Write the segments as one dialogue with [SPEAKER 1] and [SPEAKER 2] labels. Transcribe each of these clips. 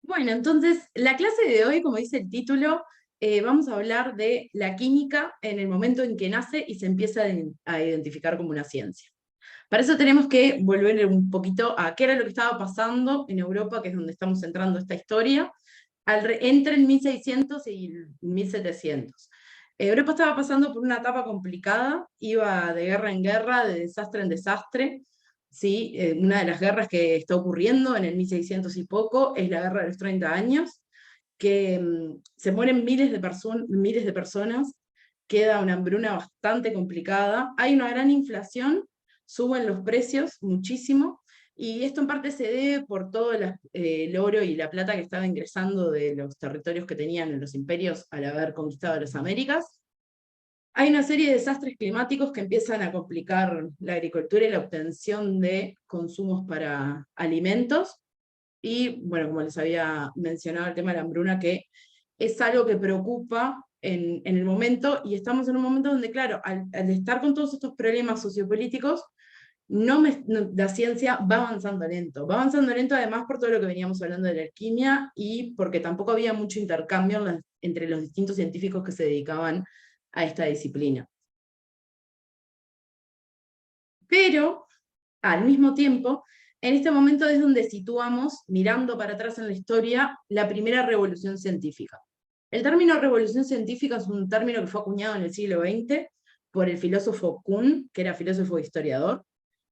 [SPEAKER 1] Bueno, entonces, la clase de hoy, como dice el título, vamos a hablar de la química en el momento en que nace y se empieza a identificar como una ciencia. Para eso tenemos que volver un poquito a qué era lo que estaba pasando en Europa, que es donde estamos centrando esta historia, entre el 1600 y el 1700. Europa estaba pasando por una etapa complicada, iba de guerra en guerra, de desastre en desastre. ¿Sí? Una de las guerras que está ocurriendo en el 1600 y poco es la Guerra de los 30 años, que se mueren miles de personas, queda una hambruna bastante complicada, hay una gran inflación, suben los precios muchísimo, y esto en parte se debe por todo el oro y la plata que estaba ingresando de los territorios que tenían en los imperios al haber conquistado las Américas. Hay una serie de desastres climáticos que empiezan a complicar la agricultura y la obtención de consumos para alimentos. Y bueno, como les había mencionado, el tema de la hambruna, que es algo que preocupa en el momento, y estamos en un momento donde, claro, al estar con todos estos problemas sociopolíticos, la ciencia va avanzando lento además por todo lo que veníamos hablando de la alquimia y porque tampoco había mucho intercambio entre los distintos científicos que se dedicaban a esta disciplina. Pero, al mismo tiempo, en este momento es donde situamos, mirando para atrás en la historia, la primera revolución científica. El término revolución científica es un término que fue acuñado en el siglo XX por el filósofo Kuhn, que era filósofo e historiador.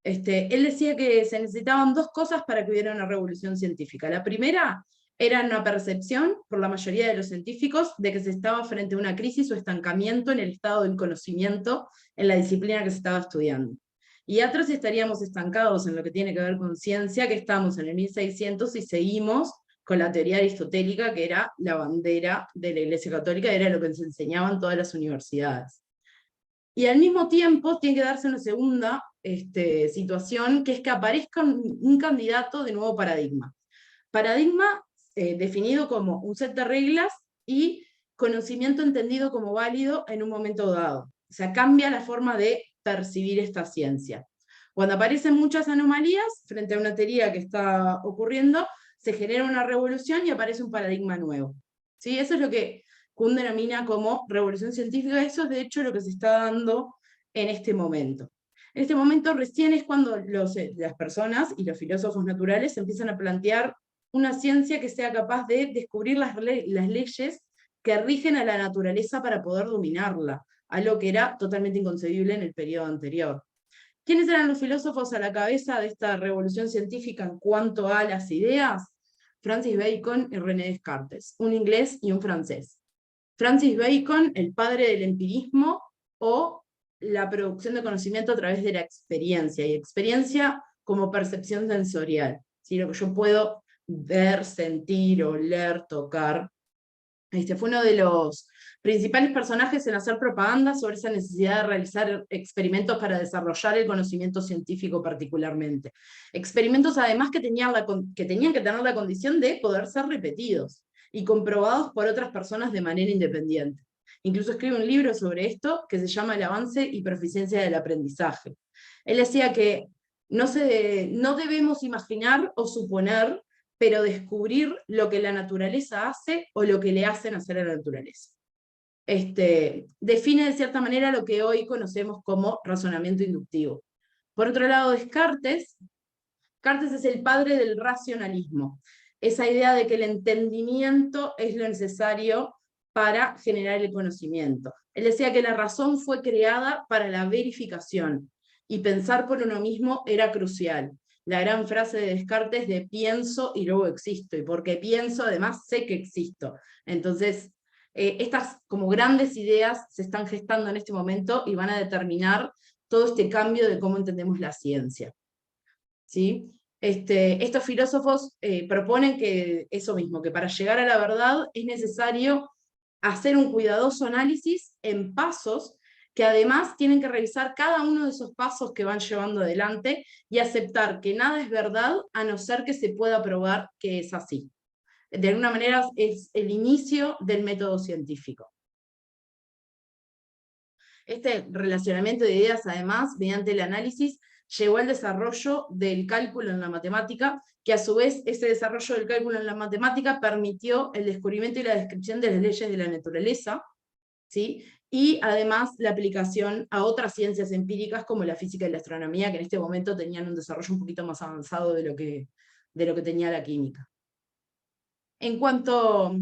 [SPEAKER 1] Él decía que se necesitaban dos cosas para que hubiera una revolución científica. La primera era una percepción, por la mayoría de los científicos, de que se estaba frente a una crisis o estancamiento en el estado del conocimiento en la disciplina que se estaba estudiando. Y otros estaríamos estancados en lo que tiene que ver con ciencia, que estamos en el 1600 y seguimos con la teoría aristotélica, que era la bandera de la Iglesia Católica, era lo que se enseñaba en todas las universidades. Y al mismo tiempo tiene que darse una segunda situación, que es que aparezca un candidato de nuevo paradigma. Paradigma definido como un set de reglas y conocimiento entendido como válido en un momento dado. O sea, cambia la forma de percibir esta ciencia. Cuando aparecen muchas anomalías frente a una teoría que está ocurriendo, se genera una revolución y aparece un paradigma nuevo. ¿Sí? Eso es lo que Kuhn denomina como revolución científica. Eso es de hecho lo que se está dando en este momento. En este momento recién es cuando las personas y los filósofos naturales empiezan a plantear una ciencia que sea capaz de descubrir las leyes que rigen a la naturaleza para poder dominarla, algo que era totalmente inconcebible en el periodo anterior. ¿Quiénes eran los filósofos a la cabeza de esta revolución científica en cuanto a las ideas? Francis Bacon y René Descartes, un inglés y un francés. Francis Bacon, el padre del empirismo o la producción de conocimiento a través de la experiencia, y experiencia como percepción sensorial, ¿sí? Lo que yo puedo ver, sentir, oler, tocar. Fue uno de los principales personajes en hacer propaganda sobre esa necesidad de realizar experimentos para desarrollar el conocimiento científico particularmente. Experimentos además que tenían que tener la condición de poder ser repetidos y comprobados por otras personas de manera independiente. Incluso escribe un libro sobre esto que se llama El avance y proficiencia del aprendizaje. Él decía que no debemos imaginar o suponer, pero descubrir lo que la naturaleza hace o lo que le hacen hacer a la naturaleza. Define de cierta manera lo que hoy conocemos como razonamiento inductivo. Por otro lado, Descartes es el padre del racionalismo, esa idea de que el entendimiento es lo necesario para generar el conocimiento. Él decía que la razón fue creada para la verificación, y pensar por uno mismo era crucial. La gran frase de Descartes de pienso y luego existo, y porque pienso además sé que existo. Entonces, estas como grandes ideas se están gestando en este momento y van a determinar todo este cambio de cómo entendemos la ciencia. ¿Sí? Estos filósofos proponen que eso mismo, que para llegar a la verdad es necesario hacer un cuidadoso análisis en pasos que además tienen que revisar cada uno de esos pasos que van llevando adelante y aceptar que nada es verdad a no ser que se pueda probar que es así. De alguna manera es el inicio del método científico. Este relacionamiento de ideas, además, mediante el análisis, llegó al desarrollo del cálculo en la matemática, que a su vez ese desarrollo del cálculo en la matemática permitió el descubrimiento y la descripción de las leyes de la naturaleza, ¿sí? Y además la aplicación a otras ciencias empíricas como la física y la astronomía, que en este momento tenían un desarrollo un poquito más avanzado de lo que tenía la química. En cuanto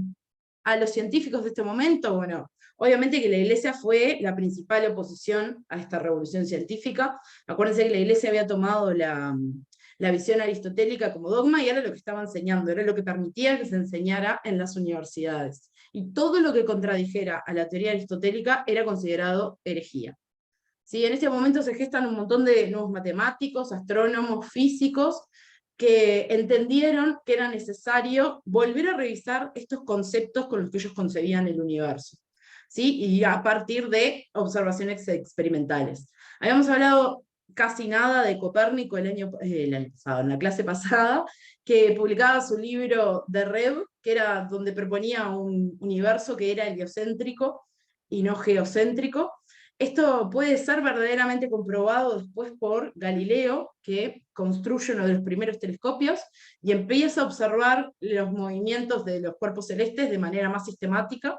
[SPEAKER 1] a los científicos de este momento, bueno, obviamente que la Iglesia fue la principal oposición a esta revolución científica. Acuérdense que la Iglesia había tomado la visión aristotélica como dogma y era lo que estaba enseñando, era lo que permitía que se enseñara en las universidades. Y todo lo que contradijera a la teoría aristotélica era considerado herejía. ¿Sí? En este momento se gestan un montón de nuevos matemáticos, astrónomos, físicos, que entendieron que era necesario volver a revisar estos conceptos con los que ellos concebían el universo, ¿sí? Y a partir de observaciones experimentales. Habíamos hablado casi nada de Copérnico el año pasado, en la clase pasada, que publicaba su libro De Rev, que era donde proponía un universo que era heliocéntrico y no geocéntrico. Esto puede ser verdaderamente comprobado después por Galileo, que construye uno de los primeros telescopios y empieza a observar los movimientos de los cuerpos celestes de manera más sistemática,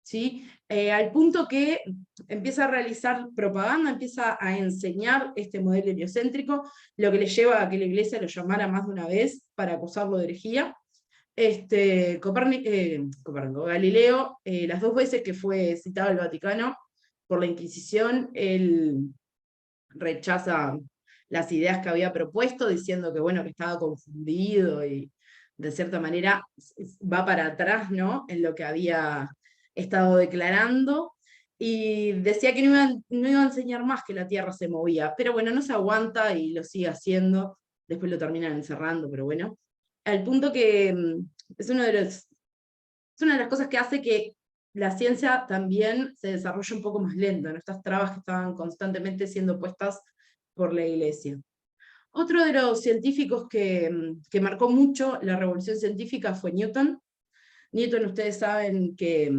[SPEAKER 1] ¿sí? Al punto que empieza a realizar propaganda, empieza a enseñar este modelo heliocéntrico, lo que le lleva a que la Iglesia lo llamara más de una vez para acusarlo de herejía. Galileo, las dos veces que fue citado al Vaticano por la Inquisición, él rechaza las ideas que había propuesto, diciendo que, bueno, que estaba confundido y de cierta manera va para atrás, ¿no?, en lo que había estado declarando, y decía que no iba a enseñar más que la Tierra se movía, pero bueno, no se aguanta y lo sigue haciendo, después lo terminan encerrando, pero bueno, al punto que es una de las cosas que hace que la ciencia también se desarrolla un poco más lento, ¿no? Estas trabas que estaban constantemente siendo puestas por la Iglesia. Otro de los científicos que marcó mucho la revolución científica fue Newton. Newton, ustedes saben que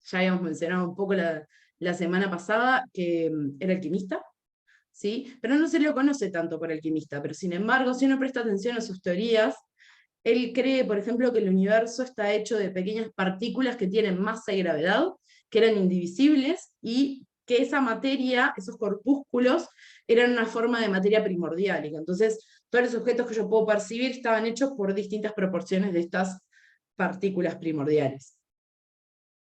[SPEAKER 1] ya habíamos mencionado un poco la semana pasada, que era alquimista, ¿sí? Pero no se lo conoce tanto por alquimista, pero sin embargo, si uno presta atención a sus teorías, él cree, por ejemplo, que el universo está hecho de pequeñas partículas que tienen masa y gravedad, que eran indivisibles, y que esa materia, esos corpúsculos, eran una forma de materia primordial, y que entonces todos los objetos que yo puedo percibir estaban hechos por distintas proporciones de estas partículas primordiales.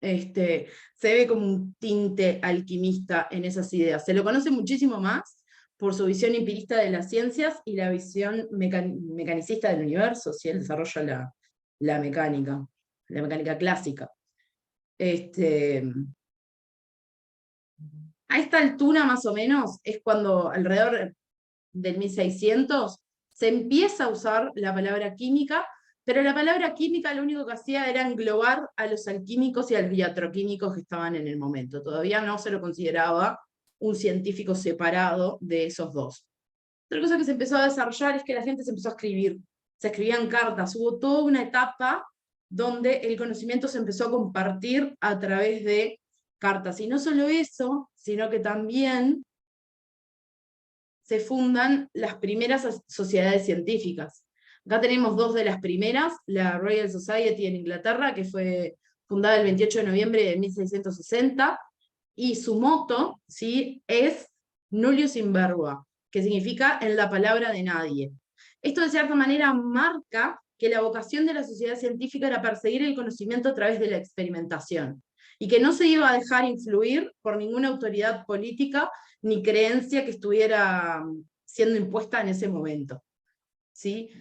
[SPEAKER 1] Se ve como un tinte alquimista en esas ideas. Se lo conoce muchísimo más por su visión empirista de las ciencias y la visión mecanicista del universo, si él desarrolla la mecánica clásica. A esta altura más o menos es cuando alrededor del 1600 se empieza a usar la palabra química, pero la palabra química lo único que hacía era englobar a los alquímicos y a los iatroquímicos que estaban en el momento. Todavía no se lo consideraba un científico separado de esos dos. Otra cosa que se empezó a desarrollar es que la gente se empezó a escribir. Se escribían cartas, hubo toda una etapa donde el conocimiento se empezó a compartir a través de cartas. Y no solo eso, sino que también se fundan las primeras sociedades científicas. Acá tenemos dos de las primeras, la Royal Society en Inglaterra, que fue fundada el 28 de noviembre de 1660, y su moto, ¿sí?, es Nullius in verba, que significa en la palabra de nadie. Esto de cierta manera marca que la vocación de la sociedad científica era perseguir el conocimiento a través de la experimentación, y que no se iba a dejar influir por ninguna autoridad política ni creencia que estuviera siendo impuesta en ese momento, ¿sí?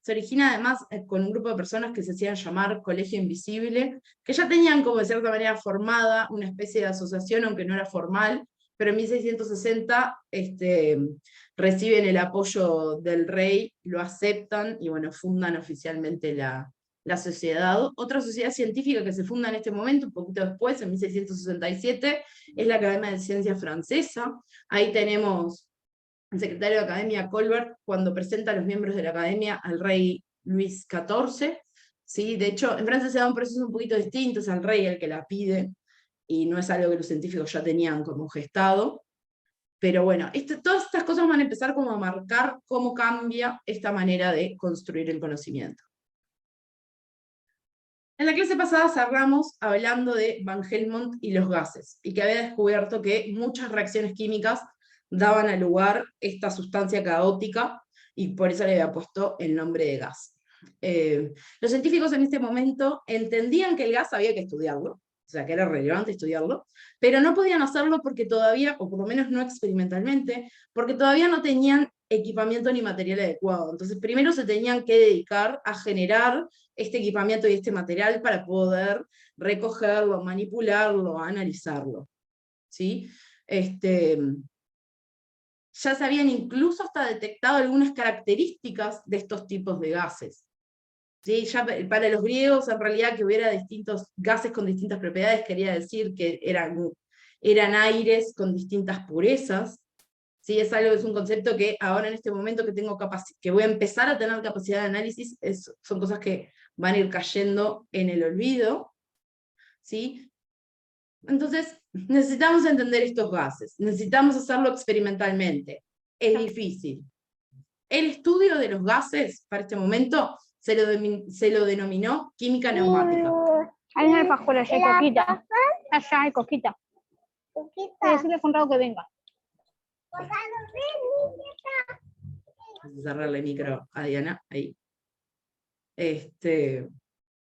[SPEAKER 1] Se origina además con un grupo de personas que se hacían llamar Colegio Invisible, que ya tenían como de cierta manera formada una especie de asociación, aunque no era formal, pero en 1660 reciben el apoyo del rey, lo aceptan y bueno, fundan oficialmente la sociedad. Otra sociedad científica que se funda en este momento, un poquito después, en 1667, es la Academia de Ciencias Francesa. Ahí tenemos el secretario de Academia, Colbert, cuando presenta a los miembros de la Academia al rey Luis XIV. ¿Sí? De hecho, en Francia se da un proceso un poquito distinto, es al rey el que la pide, y no es algo que los científicos ya tenían como gestado. Pero bueno, todas estas cosas van a empezar como a marcar cómo cambia esta manera de construir el conocimiento. En la clase pasada cerramos hablando de Van Helmont y los gases, y que había descubierto que muchas reacciones químicas daban a lugar esta sustancia caótica, y por eso le había puesto el nombre de gas. Los científicos en este momento entendían que el gas había que estudiarlo, o sea, que era relevante estudiarlo, pero no podían hacerlo porque todavía, o por lo menos no experimentalmente, porque todavía no tenían equipamiento ni material adecuado. Entonces, primero se tenían que dedicar a generar este equipamiento y este material para poder recogerlo, manipularlo, analizarlo. ¿Sí? Ya se habían incluso hasta detectado algunas características de estos tipos de gases. ¿Sí? Ya para los griegos, en realidad, que hubiera distintos gases con distintas propiedades, quería decir que eran aires con distintas purezas. ¿Sí? Es un concepto que ahora en este momento que voy a empezar a tener capacidad de análisis, son cosas que van a ir cayendo en el olvido. ¿Sí? Entonces, necesitamos entender estos gases, necesitamos hacerlo experimentalmente. Es difícil. El estudio de los gases, para este momento, se lo denominó química neumática.
[SPEAKER 2] Hay una alfajora, ya hay coquita. Allá hay coquita. Decirle a Conrado que venga.
[SPEAKER 1] Vamos a cerrarle el micro a Diana, ahí.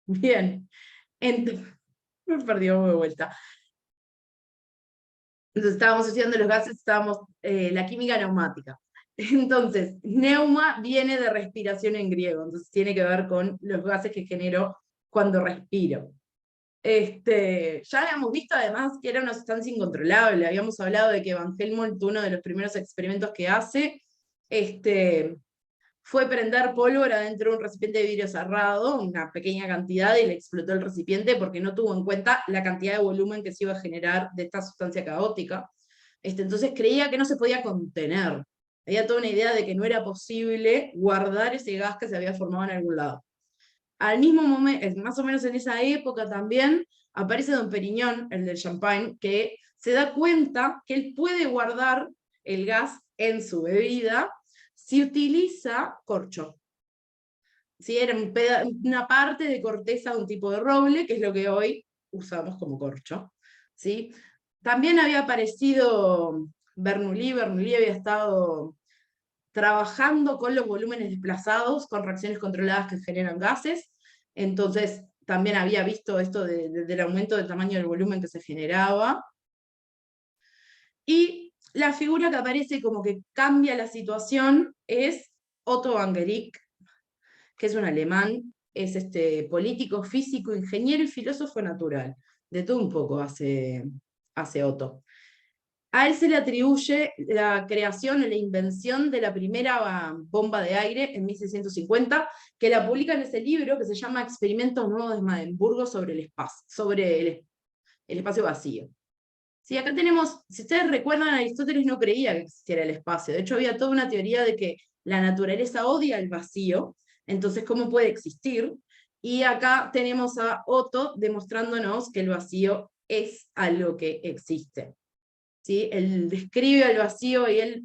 [SPEAKER 1] Bien. Me perdió de vuelta. Entonces estábamos estudiando los gases, la química neumática. Entonces, neuma viene de respiración en griego, entonces tiene que ver con los gases que genero cuando respiro. Ya habíamos visto además que era una sustancia incontrolable, habíamos hablado de que Van Helmont, uno de los primeros experimentos que hace, fue prender pólvora dentro de un recipiente de vidrio cerrado, una pequeña cantidad, y le explotó el recipiente porque no tuvo en cuenta la cantidad de volumen que se iba a generar de esta sustancia caótica. Entonces creía que no se podía contener. Había toda una idea de que no era posible guardar ese gas que se había formado en algún lado. Al mismo momento, más o menos en esa época también, aparece Don Periñón, el del champagne, que se da cuenta que él puede guardar el gas en su bebida si utiliza corcho. ¿Sí? Era una parte de corteza de un tipo de roble, que es lo que hoy usamos como corcho. ¿Sí? También había aparecido Bernoulli. Bernoulli había estado trabajando con los volúmenes desplazados, con reacciones controladas que generan gases. Entonces también había visto esto del aumento del tamaño del volumen que se generaba. Y la figura que aparece como que cambia la situación es Otto van Guericke, que es un alemán, es político, físico, ingeniero y filósofo natural. De todo un poco hace Otto. A él se le atribuye la creación o la invención de la primera bomba de aire en 1650, que la publica en ese libro que se llama Experimentos Nuevos de Mademburgo sobre el espacio vacío. Sí, acá tenemos, si ustedes recuerdan, Aristóteles no creía que existiera el espacio. De hecho, había toda una teoría de que la naturaleza odia el vacío, entonces, ¿cómo puede existir? Y acá tenemos a Otto demostrándonos que el vacío es algo que existe. ¿Sí? Él describe el vacío y él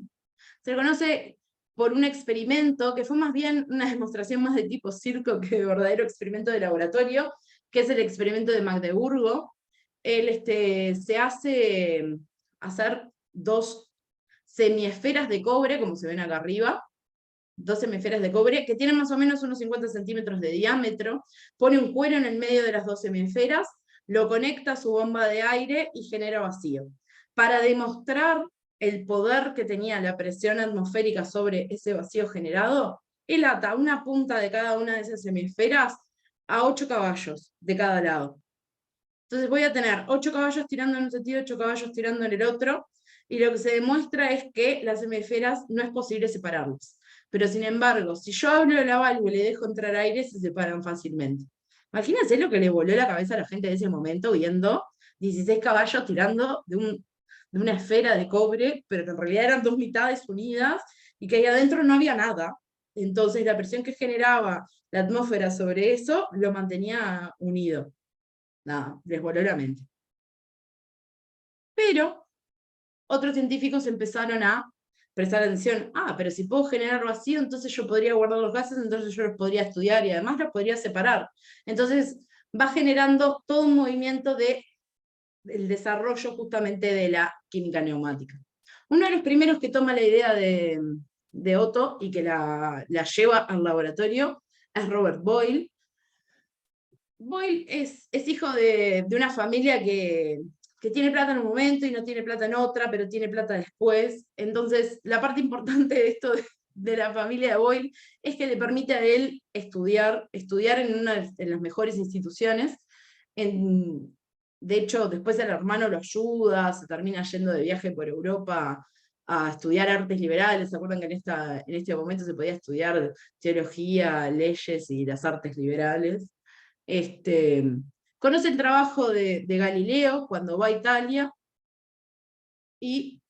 [SPEAKER 1] se le conoce por un experimento que fue más bien una demostración más de tipo circo que de verdadero experimento de laboratorio, que es el experimento de Magdeburgo. Él se hace hacer 2 semiesferas de cobre, como se ven acá arriba, 2 semiesferas de cobre, que tienen más o menos unos 50 centímetros de diámetro, pone un cuero en el medio de las 2 semiesferas, lo conecta a su bomba de aire y genera vacío. Para demostrar el poder que tenía la presión atmosférica sobre ese vacío generado, él ata una punta de cada una de esas semiesferas a 8 caballos de cada lado. Entonces voy a tener 8 caballos tirando en un sentido, 8 caballos tirando en el otro, y lo que se demuestra es que las hemisferas no es posible separarlas. Pero sin embargo, si yo abro la válvula y le dejo entrar aire, se separan fácilmente. Imagínense lo que le voló la cabeza a la gente de ese momento viendo 16 caballos tirando de una esfera de cobre, pero que en realidad eran 2 mitades unidas, y que ahí adentro no había nada. Entonces la presión que generaba la atmósfera sobre eso lo mantenía unido. Nada, les voló la mente. Pero otros científicos empezaron a prestar atención, pero si puedo generar vacío, entonces yo podría guardar los gases, entonces yo los podría estudiar y además los podría separar. Entonces va generando todo un movimiento del desarrollo justamente de la química neumática. Uno de los primeros que toma la idea de Otto y que la lleva al laboratorio es Robert Boyle. Boyle es hijo de una familia que tiene plata en un momento y no tiene plata en otra, pero tiene plata después. Entonces, la parte importante de esto de la familia de Boyle es que le permite a él estudiar en una de las mejores instituciones. De hecho, después el hermano lo ayuda, se termina yendo de viaje por Europa a estudiar artes liberales. ¿Se acuerdan que en este momento se podía estudiar teología, leyes y las artes liberales? Conoce el trabajo de Galileo cuando va a Italia y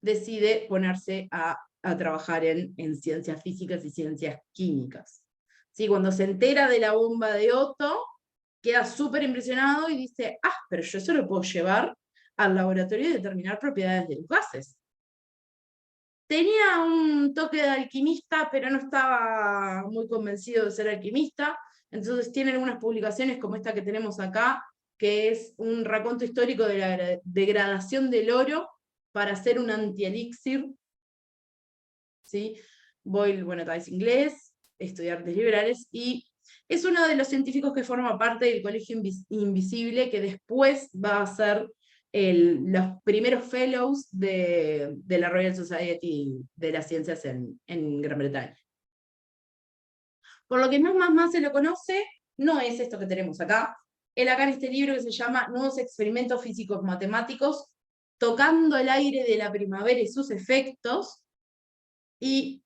[SPEAKER 1] decide ponerse a trabajar en ciencias físicas y ciencias químicas. ¿Sí? Cuando se entera de la bomba de Otto, queda súper impresionado y dice, pero yo eso lo puedo llevar al laboratorio y determinar propiedades de los gases. Tenía un toque de alquimista, pero no estaba muy convencido de ser alquimista. Entonces tiene algunas publicaciones como esta que tenemos acá, que es un raconto histórico de la degradación del oro para hacer un antielixir. ¿Sí? Boyle, bueno, es inglés, estudia artes liberales, y es uno de los científicos que forma parte del Colegio Invisible, que después va a ser los primeros fellows de la Royal Society de las Ciencias en Gran Bretaña. Por lo que más se lo conoce, no es esto que tenemos acá. Él acá en este libro que se llama Nuevos Experimentos Físicos Matemáticos, tocando el aire de la primavera y sus efectos, y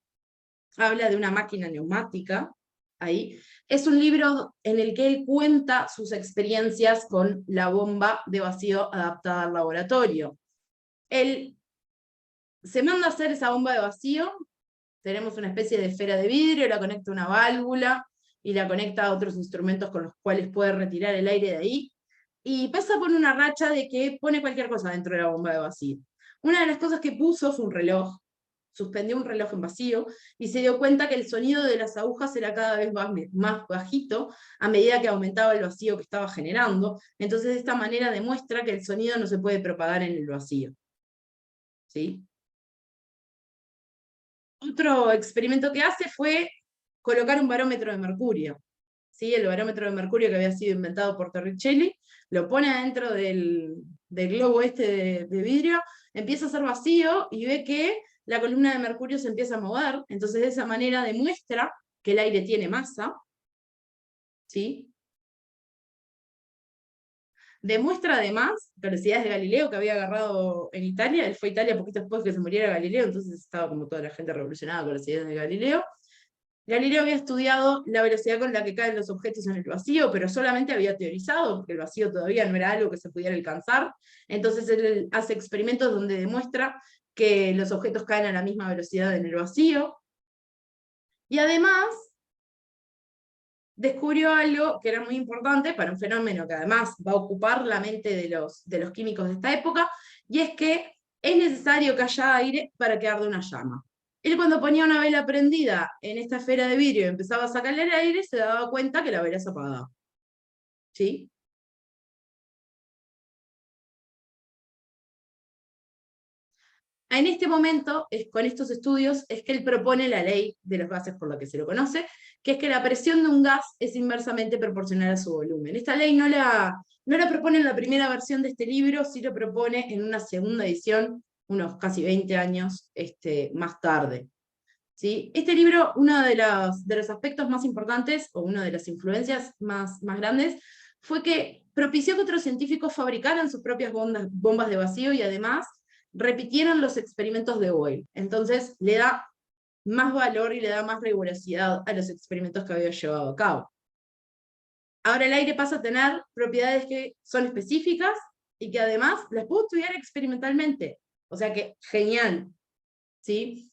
[SPEAKER 1] habla de una máquina neumática, ahí. Es un libro en el que él cuenta sus experiencias con la bomba de vacío adaptada al laboratorio. Él se manda a hacer esa bomba de vacío, tenemos una especie de esfera de vidrio, la conecta a una válvula, y la conecta a otros instrumentos con los cuales puede retirar el aire de ahí, y pasa por una racha de que pone cualquier cosa dentro de la bomba de vacío. Una de las cosas que puso fue un reloj, suspendió un reloj en vacío, y se dio cuenta que el sonido de las agujas era cada vez más bajito a medida que aumentaba el vacío que estaba generando. Entonces de esta manera demuestra que el sonido no se puede propagar en el vacío. ¿Sí? Otro experimento que hace fue colocar un barómetro de mercurio. ¿Sí? El barómetro de mercurio que había sido inventado por Torricelli, lo pone adentro del globo este de vidrio, empieza a hacer vacío y ve que la columna de mercurio se empieza a mover. Entonces de esa manera demuestra que el aire tiene masa. ¿Sí? Demuestra además velocidades de Galileo que había agarrado en Italia. Él fue a Italia poquito después de que se muriera Galileo, entonces estaba como toda la gente revolucionada con las ideas de Galileo. Galileo había estudiado la velocidad con la que caen los objetos en el vacío, pero solamente había teorizado, porque el vacío todavía no era algo que se pudiera alcanzar. Entonces él hace experimentos donde demuestra que los objetos caen a la misma velocidad en el vacío. Y además descubrió algo que era muy importante para un fenómeno que además va a ocupar la mente de los químicos de esta época, y es que es necesario que haya aire para que arde una llama. Él cuando ponía una vela prendida en esta esfera de vidrio y empezaba a sacarle el aire, se daba cuenta que la vela se apagaba. ¿Sí? En este momento, con estos estudios, es que él propone la ley de los gases por la que se lo conoce, que es que la presión de un gas es inversamente proporcional a su volumen. Esta ley no la propone en la primera versión de este libro, sí lo propone en una segunda edición, unos casi 20 años más tarde. ¿Sí? Este libro, uno de los aspectos más importantes, o una de las influencias más grandes, fue que propició que otros científicos fabricaran sus propias bombas de vacío y además repitieron los experimentos de Boyle. Entonces le da más valor y le da más rigurosidad a los experimentos que había llevado a cabo. Ahora el aire pasa a tener propiedades que son específicas y que además las puedo estudiar experimentalmente. O sea que, genial. ¿Sí?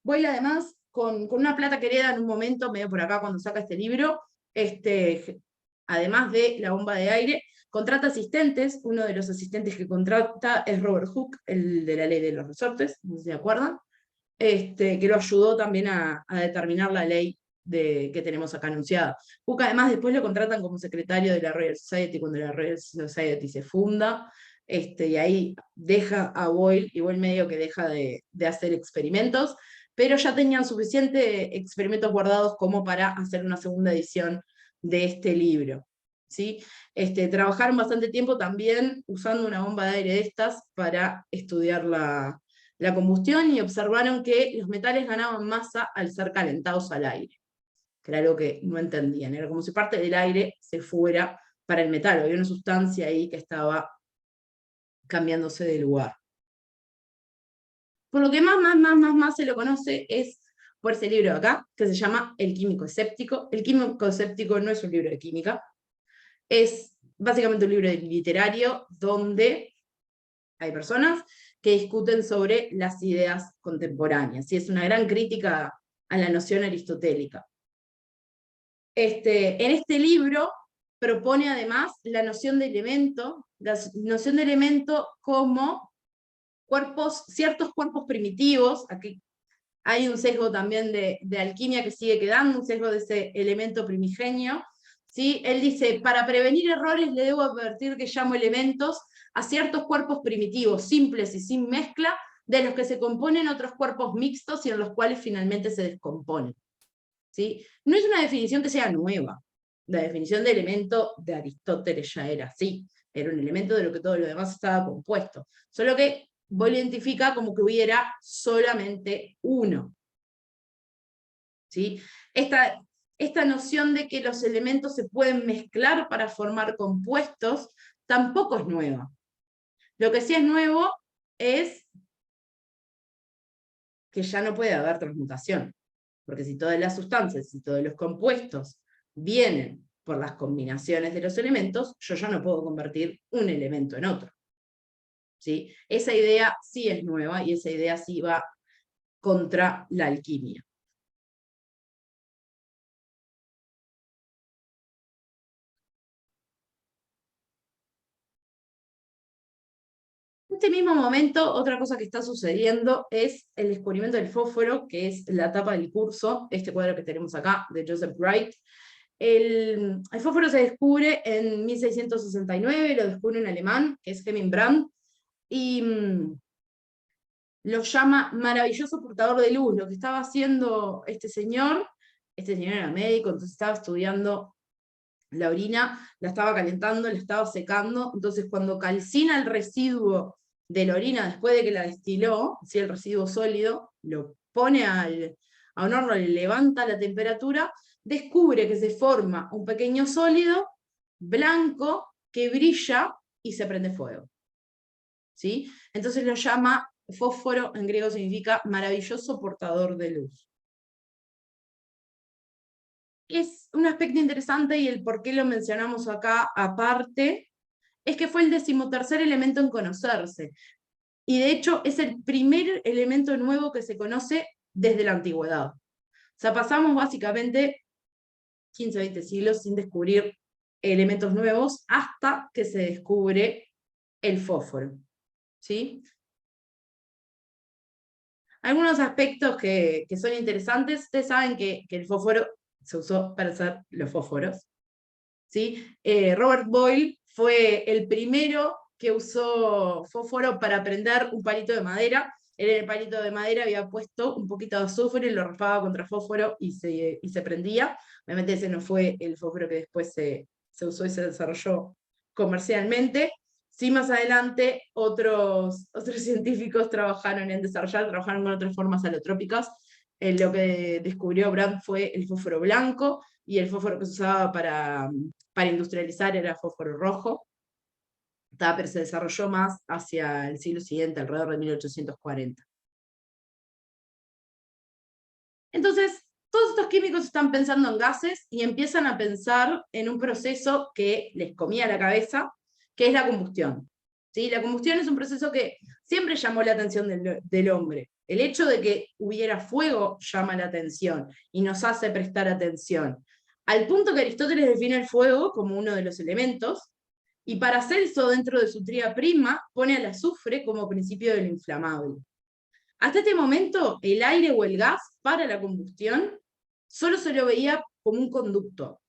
[SPEAKER 1] Boyle además, con una plata que hereda en un momento, medio por acá cuando saca este libro, además de la bomba de aire, contrata asistentes. Uno de los asistentes que contrata es Robert Hooke, el de la ley de los resortes, no sé si se acuerdan, que lo ayudó también a determinar la ley que tenemos acá anunciada. Hooke además después lo contratan como secretario de la Royal Society cuando la Royal Society se funda, y ahí deja a Boyle, y Boyle medio que deja de hacer experimentos, pero ya tenían suficientes experimentos guardados como para hacer una segunda edición de este libro. ¿Sí? Trabajaron bastante tiempo también usando una bomba de aire de estas para estudiar la combustión, y observaron que los metales ganaban masa al ser calentados al aire, que era algo que no entendían, era como si parte del aire se fuera para el metal, había una sustancia ahí que estaba cambiándose de lugar. Por lo que más se lo conoce es por ese libro de acá, que se llama El químico escéptico. El químico escéptico no es un libro de química, es básicamente un libro literario donde hay personas que discuten sobre las ideas contemporáneas, y es una gran crítica a la noción aristotélica. En este libro propone además la noción de elemento como ciertos cuerpos primitivos. Aquí hay un sesgo también de alquimia que sigue quedando, un sesgo de ese elemento primigenio. ¿Sí? Él dice, para prevenir errores le debo advertir que llamo elementos a ciertos cuerpos primitivos, simples y sin mezcla, de los que se componen otros cuerpos mixtos y en los cuales finalmente se descomponen. ¿Sí? No es una definición que sea nueva. La definición de elemento de Aristóteles ya era así, era un elemento de lo que todo lo demás estaba compuesto, solo que Boyle identifica como que hubiera solamente uno. ¿Sí? Esta noción de que los elementos se pueden mezclar para formar compuestos tampoco es nueva. Lo que sí es nuevo es que ya no puede haber transmutación, porque si todas las sustancias y todos los compuestos vienen por las combinaciones de los elementos, yo ya no puedo convertir un elemento en otro. ¿Sí? Esa idea sí es nueva, y esa idea sí va contra la alquimia. En este mismo momento, otra cosa que está sucediendo es el descubrimiento del fósforo, que es la tapa del curso, este cuadro que tenemos acá, de Joseph Wright. El fósforo se descubre en 1669, lo descubre un alemán, que es Hermann Brandt, y lo llama maravilloso portador de luz. Lo que estaba haciendo este señor era médico, entonces estaba estudiando la orina, la estaba calentando, la estaba secando, entonces cuando calcina el residuo de la orina después de que la destiló, ¿sí? El residuo sólido, lo pone a un horno, le levanta la temperatura, descubre que se forma un pequeño sólido blanco que brilla y se prende fuego. ¿Sí? Entonces lo llama fósforo, en griego significa maravilloso portador de luz. Es un aspecto interesante, y el por qué lo mencionamos acá aparte, es que fue el 13º elemento en conocerse. Y de hecho es el primer elemento nuevo que se conoce desde la antigüedad. O sea, pasamos básicamente 15 o 20 siglos sin descubrir elementos nuevos hasta que se descubre el fósforo. ¿Sí? Algunos aspectos que son interesantes. Ustedes saben que el fósforo se usó para hacer los fósforos. ¿Sí? Robert Boyle fue el primero que usó fósforo para prender un palito de madera. Él en el palito de madera había puesto un poquito de azufre y lo raspaba contra fósforo y se prendía. Obviamente ese no fue el fósforo que después se usó y se desarrolló comercialmente. Sí, más adelante otros científicos trabajaron con otras formas alotrópicas. Lo que descubrió Brandt fue el fósforo blanco, y el fósforo que se usaba para industrializar era fósforo rojo, pero se desarrolló más hacia el siglo siguiente, alrededor de 1840. Entonces, todos estos químicos están pensando en gases y empiezan a pensar en un proceso que les comía la cabeza, que es la combustión. ¿Sí? La combustión es un proceso que siempre llamó la atención del hombre. El hecho de que hubiera fuego llama la atención y nos hace prestar atención. al punto que Aristóteles define el fuego como uno de los elementos, y para hacer eso dentro de su tría prima, pone al azufre como principio de lo inflamable. Hasta este momento, el aire o el gas para la combustión solo se lo veía como un conducto.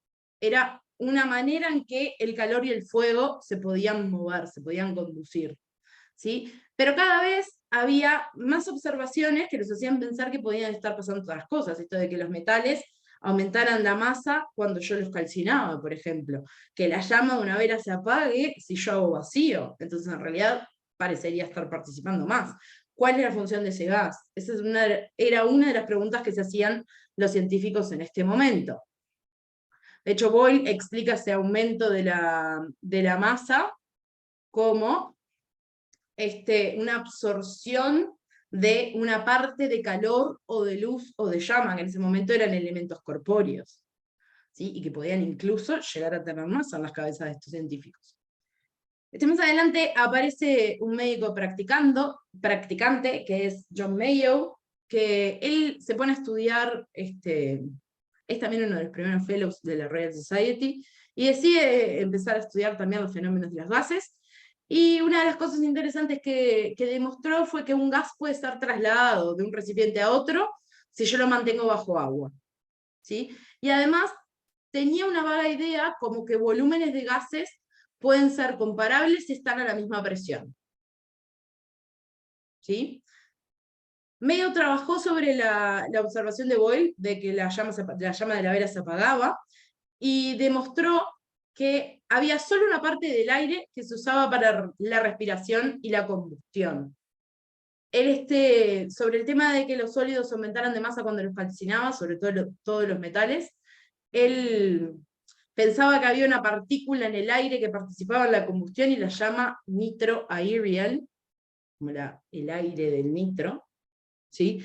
[SPEAKER 1] Era una manera en que el calor y el fuego se podían mover, se podían conducir, ¿sí? Pero cada vez había más observaciones que nos hacían pensar que podían estar pasando otras cosas, esto de que los metales aumentaran la masa cuando yo los calcinaba, por ejemplo, que la llama de una vela se apague si yo hago vacío, entonces en realidad parecería estar participando más. ¿Cuál es la función de ese gas? Esa era una de las preguntas que se hacían los científicos en este momento. De hecho, Boyle explica ese aumento de la masa como una absorción de una parte de calor o de luz o de llama, que en ese momento eran elementos corpóreos, ¿sí? Y que podían incluso llegar a tener masa en las cabezas de estos científicos. Más adelante aparece un médico practicante, que es John Mayo, que él se pone a estudiar, es también uno de los primeros fellows de la Royal Society, y decide empezar a estudiar también los fenómenos de los gases, y una de las cosas interesantes que demostró fue que un gas puede ser trasladado de un recipiente a otro si yo lo mantengo bajo agua, ¿sí? Y además tenía una vaga idea como que volúmenes de gases pueden ser comparables si están a la misma presión, ¿sí? Medio trabajó sobre la observación de Boyle de que la llama de la vela se apagaba, y demostró que había solo una parte del aire que se usaba para la respiración y la combustión. Él, sobre el tema de que los sólidos aumentaran de masa cuando los calcinaba, sobre todo todos los metales, él pensaba que había una partícula en el aire que participaba en la combustión y la llama nitro-aerial, como el aire del nitro, ¿sí?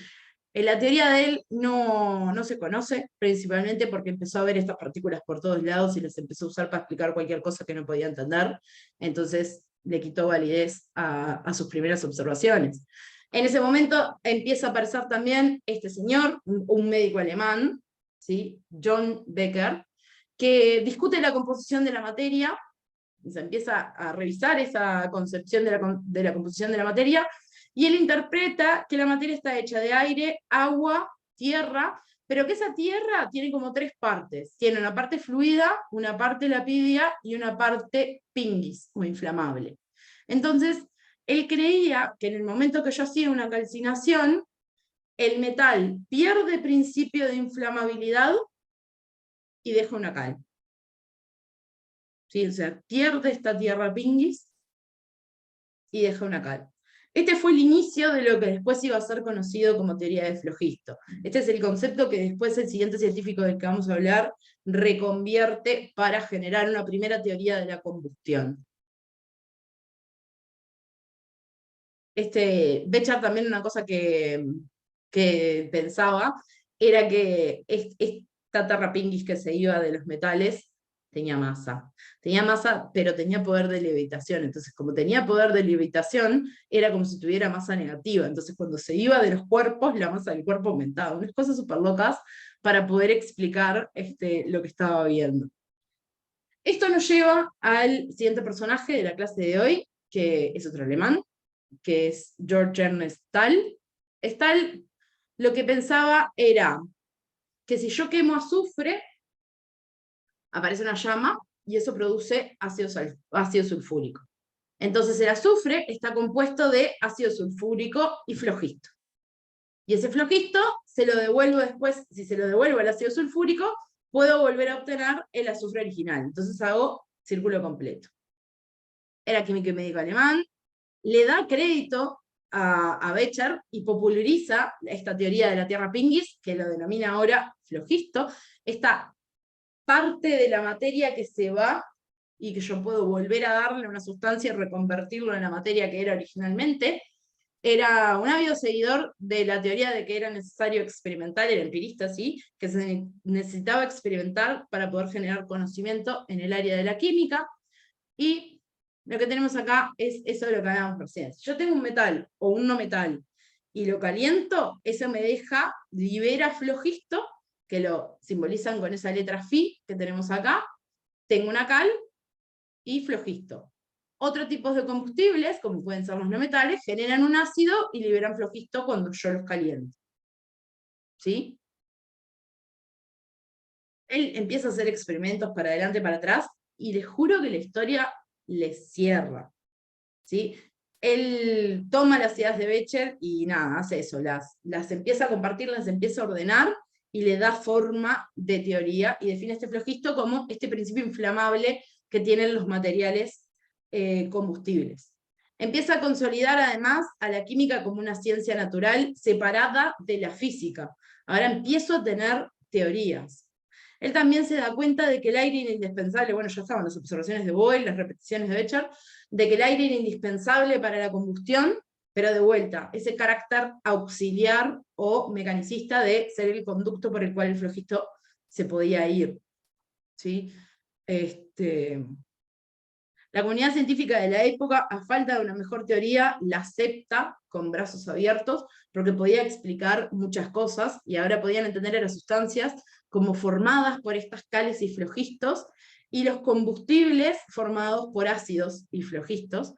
[SPEAKER 1] La teoría de él no se conoce, principalmente porque empezó a ver estas partículas por todos lados y las empezó a usar para explicar cualquier cosa que no podía entender, entonces le quitó validez a sus primeras observaciones. En ese momento empieza a aparecer también este señor, un médico alemán, ¿sí? John Becker, que discute la composición de la materia, se empieza a revisar esa concepción de la composición de la materia, y él interpreta que la materia está hecha de aire, agua, tierra, pero que esa tierra tiene como tres partes. Tiene una parte fluida, una parte lapídea y una parte pinguis, o inflamable. Entonces, él creía que en el momento que yo hacía una calcinación, el metal pierde principio de inflamabilidad y deja una cal. ¿Sí? O sea, pierde esta tierra pinguis y deja una cal. Este fue el inicio de lo que después iba a ser conocido como teoría de Flogisto. Este es el concepto que después el siguiente científico del que vamos a hablar reconvierte para generar una primera teoría de la combustión. Bécquer también una cosa que pensaba era que esta terra pinguis que se iba de los metales tenía masa, pero tenía poder de levitación. Entonces, como tenía poder de levitación, era como si tuviera masa negativa. Entonces, cuando se iba de los cuerpos, la masa del cuerpo aumentaba. Unas cosas súper locas para poder explicar lo que estaba viendo. Esto nos lleva al siguiente personaje de la clase de hoy, que es otro alemán, que es Georg Ernst Stahl. Stahl lo que pensaba era que si yo quemo azufre, aparece una llama y eso produce ácido sulfúrico. Entonces el azufre está compuesto de ácido sulfúrico y flogisto. Y ese flogisto se lo devuelvo después, si se lo devuelvo al ácido sulfúrico, puedo volver a obtener el azufre original. Entonces hago círculo completo. Era químico y médico alemán, le da crédito a Bécquer y populariza esta teoría de la tierra pinguis, que lo denomina ahora flogisto, esta parte de la materia que se va y que yo puedo volver a darle una sustancia y reconvertirlo en la materia que era originalmente. Era un ávido seguidor de la teoría de que era necesario experimentar, era empirista, ¿sí? Que se necesitaba experimentar para poder generar conocimiento en el área de la química, y lo que tenemos acá es eso de lo que hablábamos recién. Si yo tengo un metal o un no metal y lo caliento, eso me libera flogisto, que lo simbolizan con esa letra Fi que tenemos acá. Tengo una cal y flogisto. Otros tipos de combustibles, como pueden ser los no metales, generan un ácido y liberan flogisto cuando yo los caliento. ¿Sí? Él empieza a hacer experimentos para adelante y para atrás, y les juro que la historia les cierra. ¿Sí? Él toma las ideas de Becher y nada, hace eso, las empieza a compartir, las empieza a ordenar, y le da forma de teoría, y define este flogisto como este principio inflamable que tienen los materiales combustibles. Empieza a consolidar además a la química como una ciencia natural separada de la física. Ahora empiezo a tener teorías. Él también se da cuenta de que el aire era indispensable, bueno, ya estaban las observaciones de Boyle, las repeticiones de Becher, de que el aire era indispensable para la combustión, pero de vuelta, ese carácter auxiliar o mecanicista de ser el conducto por el cual el flogisto se podía ir. ¿Sí? La comunidad científica de la época, a falta de una mejor teoría, la acepta con brazos abiertos, porque podía explicar muchas cosas, y ahora podían entender a las sustancias como formadas por estas cales y flogistos, y los combustibles formados por ácidos y flogistos,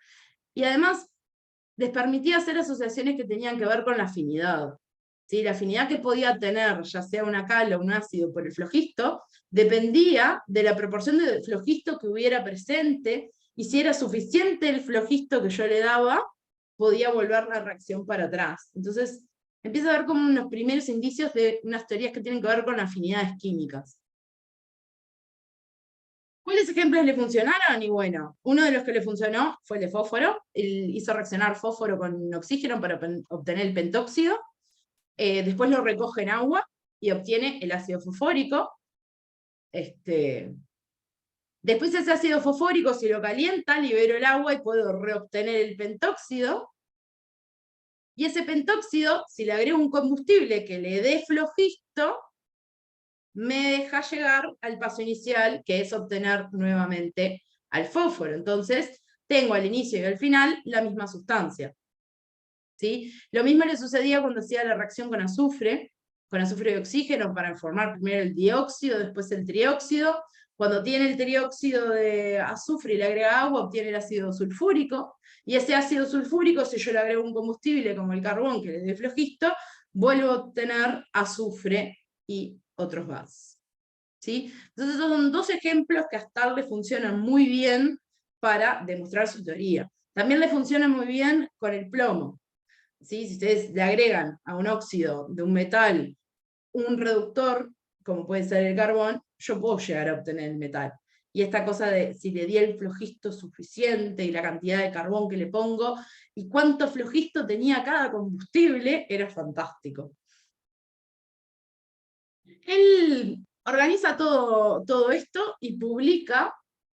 [SPEAKER 1] y además les permitía hacer asociaciones que tenían que ver con la afinidad. ¿Sí? La afinidad que podía tener, ya sea una cal o un ácido por el flogisto, dependía de la proporción de flogisto que hubiera presente, y si era suficiente el flogisto que yo le daba, podía volver la reacción para atrás. Entonces, empieza a ver como unos primeros indicios de unas teorías que tienen que ver con afinidades químicas. ¿Cuáles ejemplos le funcionaron? Y bueno, uno de los que le funcionó fue el de fósforo. Él hizo reaccionar fósforo con oxígeno para obtener el pentóxido. Después lo recoge en agua y obtiene el ácido fosfórico. Después ese ácido fosfórico, si lo calienta, libero el agua y puedo reobtener el pentóxido. Y ese pentóxido, si le agrego un combustible que le dé flogisto, me deja llegar al paso inicial, que es obtener nuevamente al fósforo. Entonces, tengo al inicio y al final la misma sustancia. ¿Sí? Lo mismo le sucedía cuando hacía la reacción con azufre y oxígeno, para formar primero el dióxido, después el trióxido. Cuando tiene el trióxido de azufre y le agrega agua, obtiene el ácido sulfúrico, y ese ácido sulfúrico, si yo le agrego un combustible como el carbón que le dé flogisto, vuelvo a obtener azufre y otros gases. ¿Sí? Entonces estos son dos ejemplos que a Starr le funcionan muy bien para demostrar su teoría. También le funciona muy bien con el plomo. ¿Sí? Si ustedes le agregan a un óxido de un metal un reductor, como puede ser el carbón, yo puedo llegar a obtener el metal. Y esta cosa de si le di el flogisto suficiente y la cantidad de carbón que le pongo, y cuánto flogisto tenía cada combustible, era fantástico. Él organiza todo esto y publica,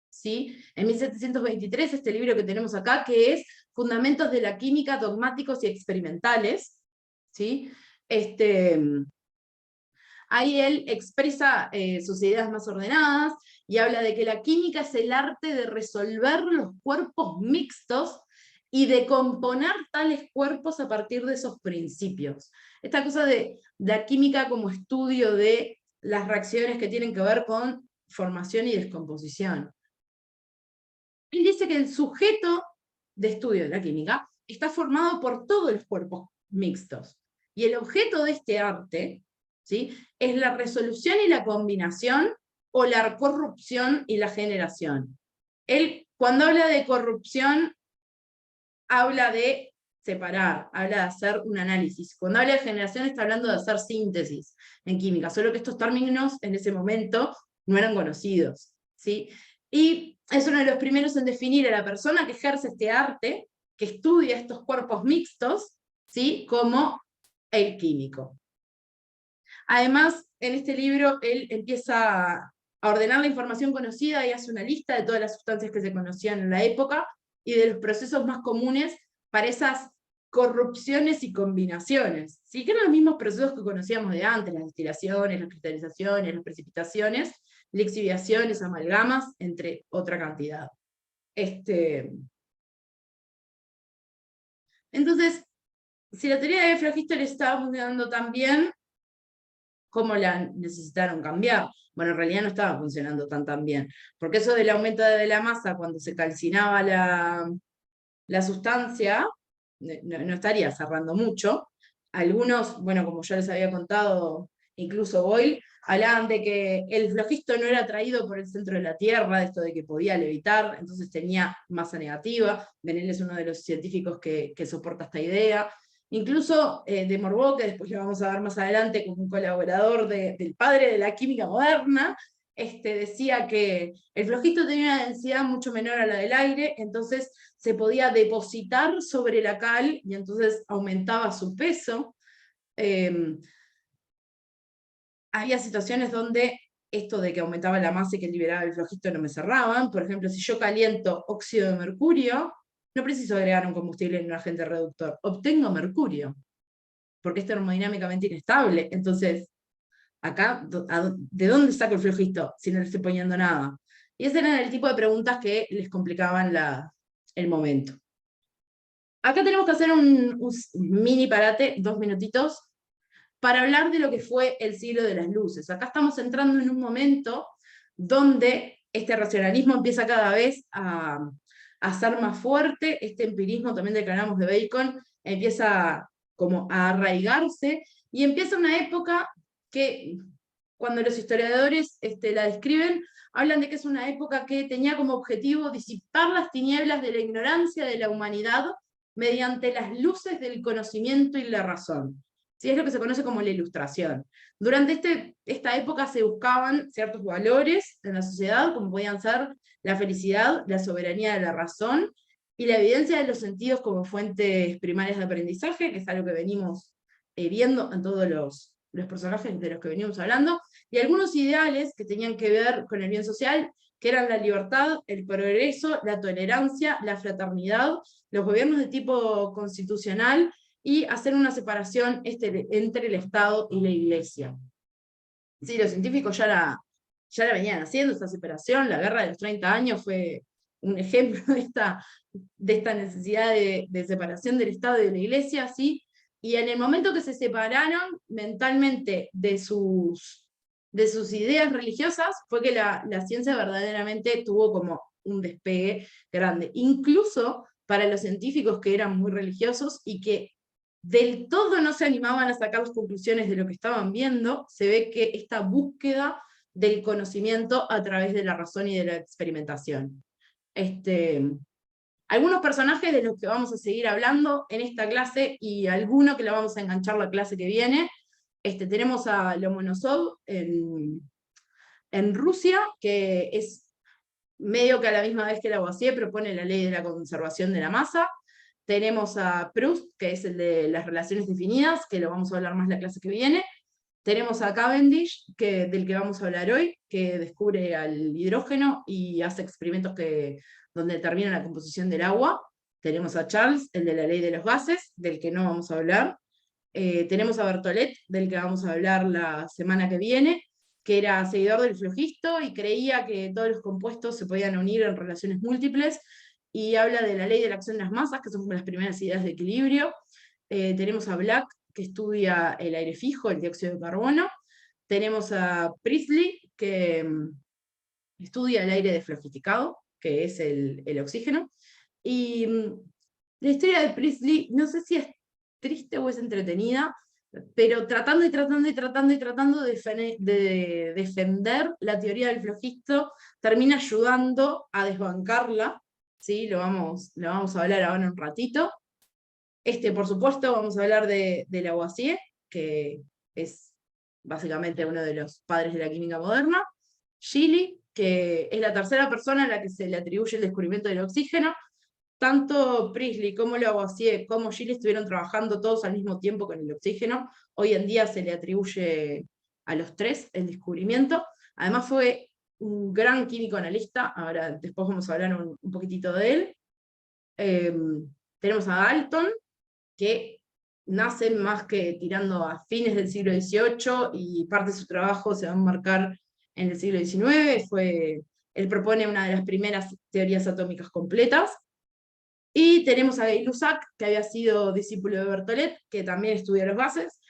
[SPEAKER 1] ¿sí? En 1723 este libro que tenemos acá, que es Fundamentos de la Química Dogmáticos y Experimentales. ¿Sí? Ahí él expresa sus ideas más ordenadas, y habla de que la química es el arte de resolver los cuerpos mixtos y de componer tales cuerpos a partir de esos principios. Esta cosa de la química como estudio de las reacciones que tienen que ver con formación y descomposición. Él dice que el sujeto de estudio de la química está formado por todos los cuerpos mixtos, y el objeto de este arte, ¿sí?, es la resolución y la combinación, o la corrupción y la generación. Él, cuando habla de corrupción, habla de separar, habla de hacer un análisis. Cuando habla de generación está hablando de hacer síntesis en química, solo que estos términos en ese momento no eran conocidos. ¿Sí? Y es uno de los primeros en definir a la persona que ejerce este arte, que estudia estos cuerpos mixtos, ¿sí?, como el químico. Además, en este libro él empieza a ordenar la información conocida y hace una lista de todas las sustancias que se conocían en la época y de los procesos más comunes para esas corrupciones y combinaciones, ¿sí?, que eran los mismos procesos que conocíamos de antes: las destilaciones, las cristalizaciones, las precipitaciones, lixiviaciones, amalgamas, entre otra cantidad. Entonces, si la teoría de flogisto le estaba funcionando tan bien, cómo la necesitaron cambiar. Bueno, en realidad no estaba funcionando tan bien, porque eso del aumento de la masa, cuando se calcinaba la sustancia, no estaría cerrando mucho. Algunos, bueno, como ya les había contado, incluso Boyle, hablaban de que el flogisto no era atraído por el centro de la Tierra, de esto de que podía levitar, entonces tenía masa negativa. Benel es uno de los científicos que soporta esta idea. Incluso de Morveau, que después lo vamos a ver más adelante como un colaborador del padre de la química moderna, decía que el flogisto tenía una densidad mucho menor a la del aire, entonces se podía depositar sobre la cal y entonces aumentaba su peso. Había situaciones donde esto de que aumentaba la masa y que liberaba el flogisto no me cerraban. Por ejemplo, si yo caliento óxido de mercurio, no preciso agregar un combustible en un agente reductor, obtengo mercurio, porque es termodinámicamente inestable. Entonces, acá, ¿de dónde saco el flogisto si no le estoy poniendo nada? Y ese era el tipo de preguntas que les complicaban el momento. Acá tenemos que hacer un mini parate, 2 minutitos, para hablar de lo que fue el siglo de las luces. Acá estamos entrando en un momento donde este racionalismo empieza cada vez a ser más fuerte, este empirismo también del que hablamos de Bacon, empieza como a arraigarse, y empieza una época que, cuando los historiadores la describen, hablan de que es una época que tenía como objetivo disipar las tinieblas de la ignorancia de la humanidad mediante las luces del conocimiento y la razón. Sí, es lo que se conoce como la Ilustración. Durante esta época se buscaban ciertos valores en la sociedad, como podían ser la felicidad, la soberanía de la razón, y la evidencia de los sentidos como fuentes primarias de aprendizaje, que es algo que venimos viendo en todos los personajes de los que venimos hablando, y algunos ideales que tenían que ver con el bien social, que eran la libertad, el progreso, la tolerancia, la fraternidad, los gobiernos de tipo constitucional, y hacer una separación entre el Estado y la Iglesia. Sí, los científicos ya la venían haciendo, esta separación. La Guerra de los 30 años fue un ejemplo de esta necesidad de separación del Estado y de la Iglesia, ¿sí? Y en el momento que se separaron mentalmente de sus ideas religiosas, fue que la ciencia verdaderamente tuvo como un despegue grande. Incluso para los científicos que eran muy religiosos y que del todo no se animaban a sacar las conclusiones de lo que estaban viendo, se ve que esta búsqueda del conocimiento a través de la razón y de la experimentación. Algunos personajes de los que vamos a seguir hablando en esta clase, y alguno que la vamos a enganchar la clase que viene, tenemos a Lomonosov en Rusia, que es medio que a la misma vez que Lavoisier propone la ley de la conservación de la masa. Tenemos a Proust, que es el de las relaciones definidas, que lo vamos a hablar más la clase que viene. Tenemos a Cavendish, del que vamos a hablar hoy, que descubre al hidrógeno y hace experimentos donde determina la composición del agua. Tenemos a Charles, el de la ley de los gases, del que no vamos a hablar. Tenemos a Berthollet, del que vamos a hablar la semana que viene, que era seguidor del flogisto y creía que todos los compuestos se podían unir en relaciones múltiples, y habla de la ley de la acción de las masas, que son como las primeras ideas de equilibrio. Tenemos a Black, que estudia el aire fijo, el dióxido de carbono. Tenemos a Priestley, que estudia el aire desflogificado, que es el oxígeno. Y la historia de Priestley, no sé si es triste o es entretenida, pero tratando de defender la teoría del flogisto, termina ayudando a desbancarla, ¿sí? Lo vamos a hablar ahora en un ratito. Por supuesto, vamos a hablar de Lavoisier, que es básicamente uno de los padres de la química moderna. Gilly, que es la tercera persona a la que se le atribuye el descubrimiento del oxígeno. Tanto Priestley como Lavoisier como Gilly estuvieron trabajando todos al mismo tiempo con el oxígeno. Hoy en día se le atribuye a los tres el descubrimiento. Además fue un gran químico analista, ahora después vamos a hablar un poquitito de él. Tenemos a Dalton, que nace más que tirando a fines del siglo XVIII, y parte de su trabajo se va a enmarcar en el siglo XIX. Él propone una de las primeras teorías atómicas completas. Y tenemos a Gay-Lussac, que había sido discípulo de Berthollet, que también estudia los gases,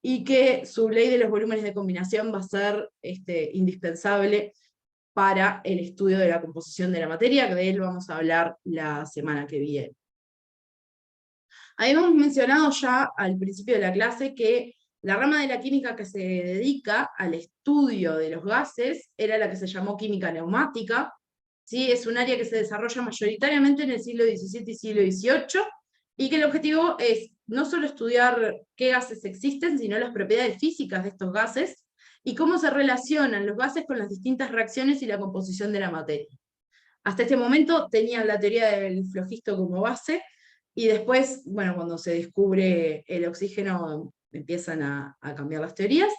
[SPEAKER 1] y que su ley de los volúmenes de combinación va a ser indispensable para el estudio de la composición de la materia, que de él vamos a hablar la semana que viene. Habíamos mencionado ya al principio de la clase que la rama de la química que se dedica al estudio de los gases era la que se llamó química neumática, ¿sí? Es un área que se desarrolla mayoritariamente en el siglo XVII y siglo XVIII, y que el objetivo es no solo estudiar qué gases existen, sino las propiedades físicas de estos gases, y cómo se relacionan los gases con las distintas reacciones y la composición de la materia. Hasta este momento tenían la teoría del flogisto como base, y después, bueno, cuando se descubre el oxígeno, empiezan a cambiar las teorías.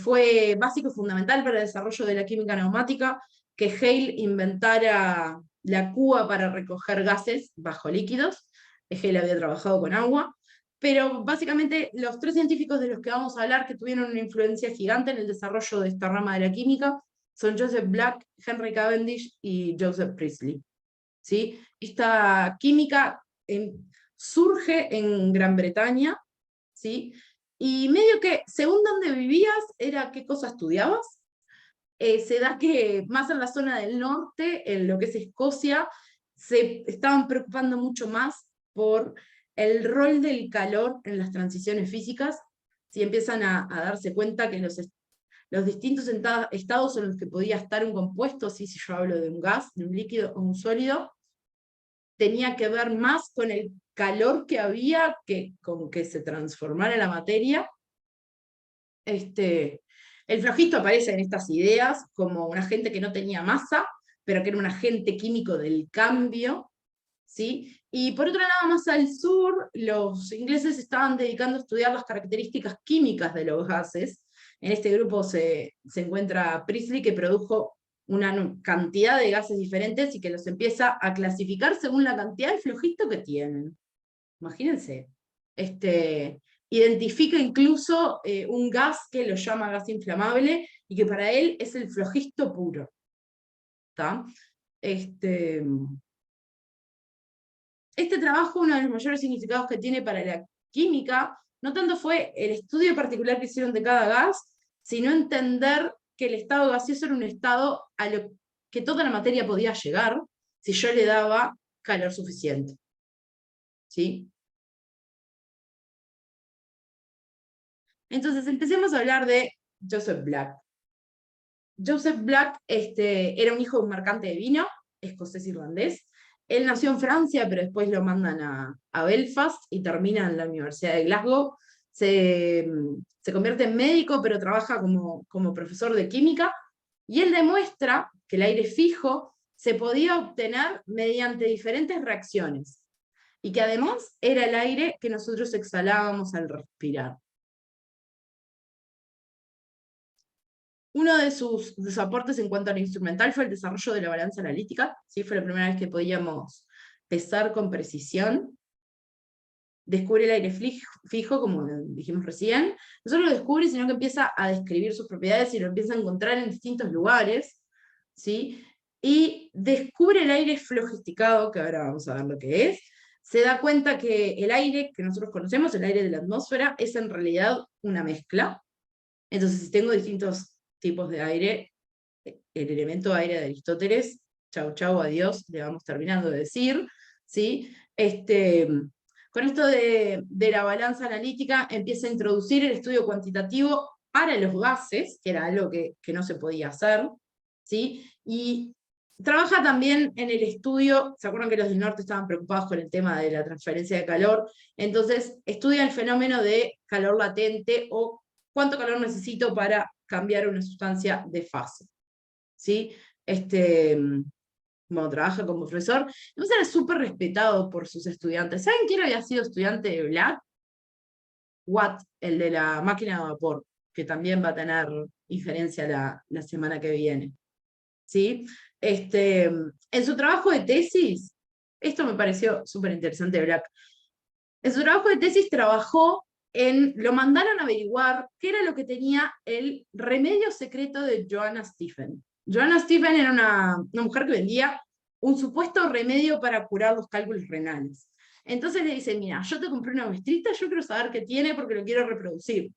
[SPEAKER 1] Fue básico y fundamental para el desarrollo de la química neumática que Hale inventara la cuba para recoger gases bajo líquidos. Hale había trabajado con agua, pero básicamente los tres científicos de los que vamos a hablar que tuvieron una influencia gigante en el desarrollo de esta rama de la química son Joseph Black, Henry Cavendish y Joseph Priestley. ¿Sí? Esta química surge en Gran Bretaña, ¿sí? Y medio que, según donde vivías, era qué cosa estudiabas. Se da que más en la zona del norte, en lo que es Escocia, se estaban preocupando mucho más por el rol del calor en las transiciones físicas, si empiezan a darse cuenta que los distintos estados en los que podía estar un compuesto, si yo hablo de un gas, de un líquido o un sólido, tenía que ver más con el calor que había que con que se transformara la materia. El flogisto aparece en estas ideas como un agente que no tenía masa, pero que era un agente químico del cambio, ¿sí? Y por otro lado, más al sur, los ingleses estaban dedicando a estudiar las características químicas de los gases. En este grupo se encuentra Priestley, que produjo una cantidad de gases diferentes y que los empieza a clasificar según la cantidad de flogisto que tienen. Imagínense. Identifica incluso un gas que lo llama gas inflamable y que para él es el flogisto puro. ¿Tá? Este trabajo, uno de los mayores significados que tiene para la química, no tanto fue el estudio particular que hicieron de cada gas, sino entender que el estado gaseoso era un estado a lo que toda la materia podía llegar si yo le daba calor suficiente. ¿Sí? Entonces empecemos a hablar de Joseph Black. Joseph Black era un hijo de un mercante de vino, escocés-irlandés. Él nació en Francia, pero después lo mandan a Belfast y termina en la Universidad de Glasgow. Se convierte en médico, pero trabaja como profesor de química, y él demuestra que el aire fijo se podía obtener mediante diferentes reacciones, y que además era el aire que nosotros exhalábamos al respirar. Uno de sus aportes en cuanto a lo instrumental fue el desarrollo de la balanza analítica. ¿Sí? Fue la primera vez que podíamos pesar con precisión. Descubre el aire fijo, como dijimos recién. No solo lo descubre, sino que empieza a describir sus propiedades y lo empieza a encontrar en distintos lugares. ¿Sí? Y descubre el aire flogisticado, que ahora vamos a ver lo que es. Se da cuenta que el aire que nosotros conocemos, el aire de la atmósfera, es en realidad una mezcla. Entonces, si tengo distintos tipos de aire, el elemento aire de Aristóteles, chau chau, adiós, le vamos terminando de decir, ¿sí? Con esto de la balanza analítica empieza a introducir el estudio cuantitativo para los gases, que era algo que no se podía hacer, ¿sí? Y trabaja también en el estudio, ¿se acuerdan que los del norte estaban preocupados con el tema de la transferencia de calor? Entonces estudia el fenómeno de calor latente, o cuánto calor necesito para cambiar una sustancia de fase. ¿Sí? Bueno, trabaja como profesor. Entonces era súper respetado por sus estudiantes. ¿Saben quién había sido estudiante de Black? Watt, el de la máquina de vapor, que también va a tener injerencia la semana que viene. ¿Sí? En su trabajo de tesis, esto me pareció súper interesante de Black. En su trabajo de tesis trabajó lo mandaron a averiguar qué era lo que tenía el remedio secreto de Johanna Stephen. Johanna Stephen era una mujer que vendía un supuesto remedio para curar los cálculos renales. Entonces le dice, mira, yo te compré una muestrita, yo quiero saber qué tiene porque lo quiero reproducir.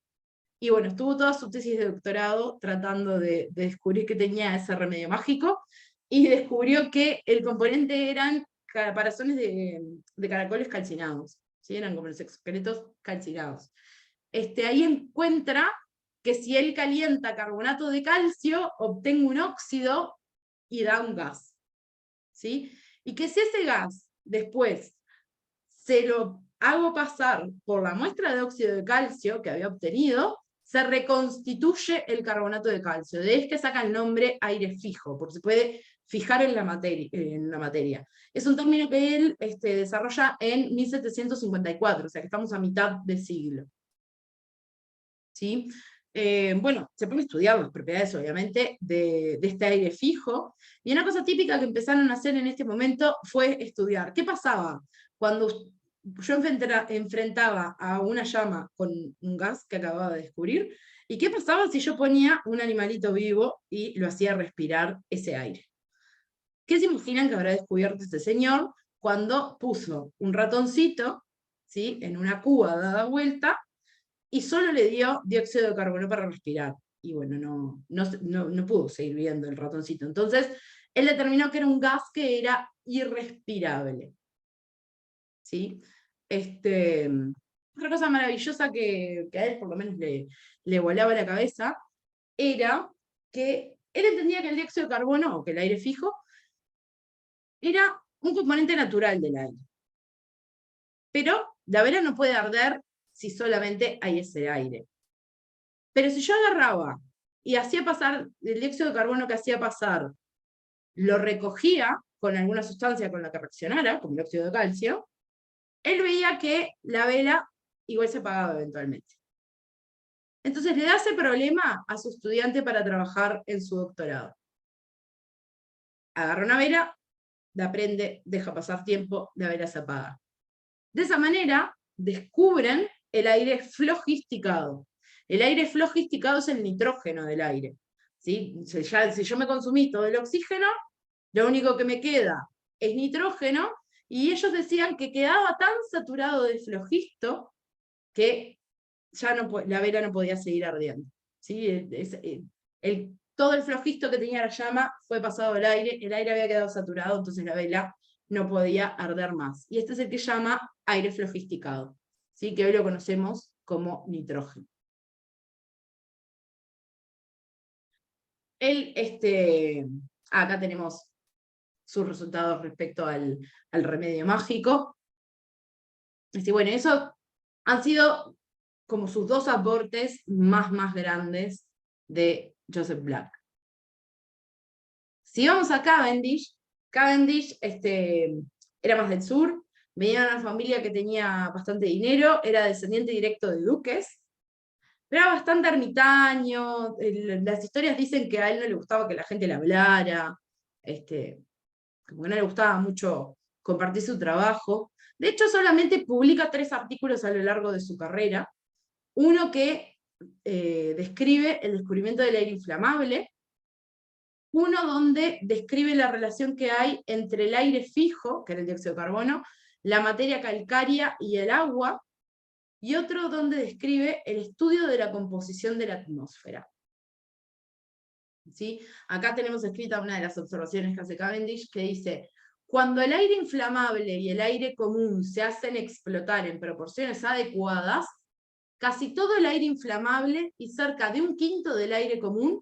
[SPEAKER 1] Y bueno, estuvo toda su tesis de doctorado tratando de descubrir qué tenía ese remedio mágico, y descubrió que el componente eran caparazones de caracoles calcinados, ¿sí? Eran como los esqueletos calcinados. Ahí encuentra que si él calienta carbonato de calcio, obtenga un óxido y da un gas, ¿sí? Y que si ese gas después se lo hago pasar por la muestra de óxido de calcio que había obtenido, se reconstituye el carbonato de calcio. De ahí es que saca el nombre aire fijo, porque se puede fijar en la materia. Es un término que él desarrolla en 1754, o sea que estamos a mitad de siglo. ¿Sí? Bueno, se pueden estudiar las propiedades, obviamente, de este aire fijo, y una cosa típica que empezaron a hacer en este momento fue estudiar qué pasaba cuando yo enfrentaba a una llama con un gas que acababa de descubrir, y qué pasaba si yo ponía un animalito vivo y lo hacía respirar ese aire. ¿Qué se imaginan que habrá descubierto este señor cuando puso un ratoncito, ¿sí?, en una cuba dada vuelta, y solo le dio dióxido de carbono para respirar? Y bueno, no pudo seguir viendo el ratoncito. Entonces, él determinó que era un gas que era irrespirable. ¿Sí? Otra cosa maravillosa que a él por lo menos le volaba la cabeza, era que él entendía que el dióxido de carbono, o que el aire fijo, era un componente natural del aire. Pero la vela no puede arder si solamente hay ese aire. Pero si yo agarraba y hacía pasar el dióxido de carbono que hacía pasar, lo recogía con alguna sustancia con la que reaccionara, como el óxido de calcio, él veía que la vela igual se apagaba eventualmente. Entonces le da ese problema a su estudiante para trabajar en su doctorado. Agarra una vela, la prende, deja pasar tiempo, la vela se apaga. De esa manera descubren el aire flogisticado. El aire flogisticado es el nitrógeno del aire. ¿Sí? Si yo me consumí todo el oxígeno, lo único que me queda es nitrógeno, y ellos decían que quedaba tan saturado de flogisto que ya la vela no podía seguir ardiendo. ¿Sí? Todo el flogisto que tenía la llama fue pasado al aire, el aire había quedado saturado, entonces la vela no podía arder más. Y este es el que llama aire flogisticado, ¿sí?, que hoy lo conocemos como nitrógeno. Acá tenemos sus resultados respecto al remedio mágico. Bueno, eso han sido como sus dos aportes más grandes de Joseph Black. Si vamos a Cavendish, era más del sur, venía de una familia que tenía bastante dinero, era descendiente directo de duques, pero era bastante ermitaño. Las historias dicen que a él no le gustaba que la gente le hablara, como que no le gustaba mucho compartir su trabajo. De hecho, solamente publica 3 artículos a lo largo de su carrera. Uno que describe el descubrimiento del aire inflamable, uno donde describe la relación que hay entre el aire fijo, que era el dióxido de carbono, la materia calcárea y el agua, y otro donde describe el estudio de la composición de la atmósfera. ¿Sí? Acá tenemos escrita una de las observaciones que hace Cavendish, que dice: cuando el aire inflamable y el aire común se hacen explotar en proporciones adecuadas, casi todo el aire inflamable y cerca de 1/5 del aire común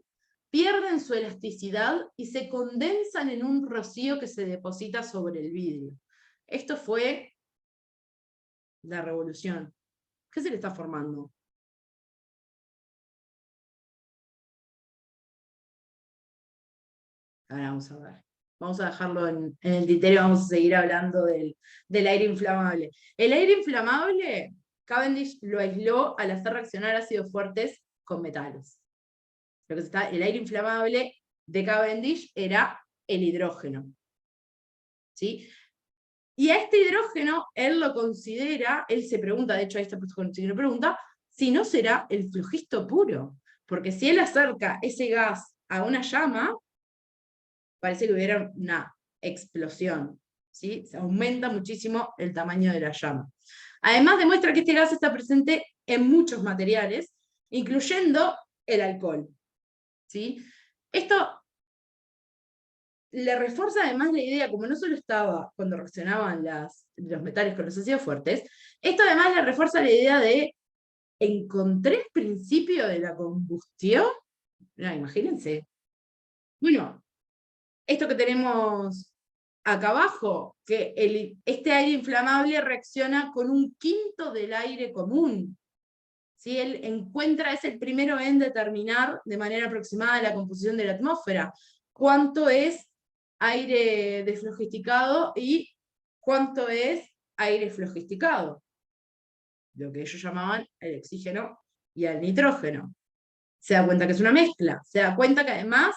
[SPEAKER 1] pierden su elasticidad y se condensan en un rocío que se deposita sobre el vidrio. Esto fue la revolución. ¿Qué se le está formando? Ahora vamos a ver. Vamos a dejarlo en el tintero, vamos a seguir hablando del aire inflamable. El aire inflamable, Cavendish lo aisló al hacer reaccionar ácidos fuertes con metales. El aire inflamable de Cavendish era el hidrógeno. ¿Sí? Y a este hidrógeno, él lo considera, él se pregunta, de hecho a esta persona pregunta, si no será el flogisto puro. Porque si él acerca ese gas a una llama, parece que hubiera una explosión. ¿sí? Se aumenta muchísimo el tamaño de la llama. Además demuestra que este gas está presente en muchos materiales, incluyendo el alcohol, ¿sí? Esto le refuerza además la idea, como no solo estaba cuando reaccionaban los metales con los ácidos fuertes, esto además le refuerza la idea de encontré el principio de la combustión. No, imagínense. Bueno, esto que tenemos acá abajo, que este aire inflamable reacciona con 1/5 del aire común. ¿Sí? Él encuentra, es el primero en determinar de manera aproximada la composición de la atmósfera. Cuánto es aire desflogisticado y cuánto es aire flogisticado. Lo que ellos llamaban el oxígeno y el nitrógeno. Se da cuenta que es una mezcla. Se da cuenta que además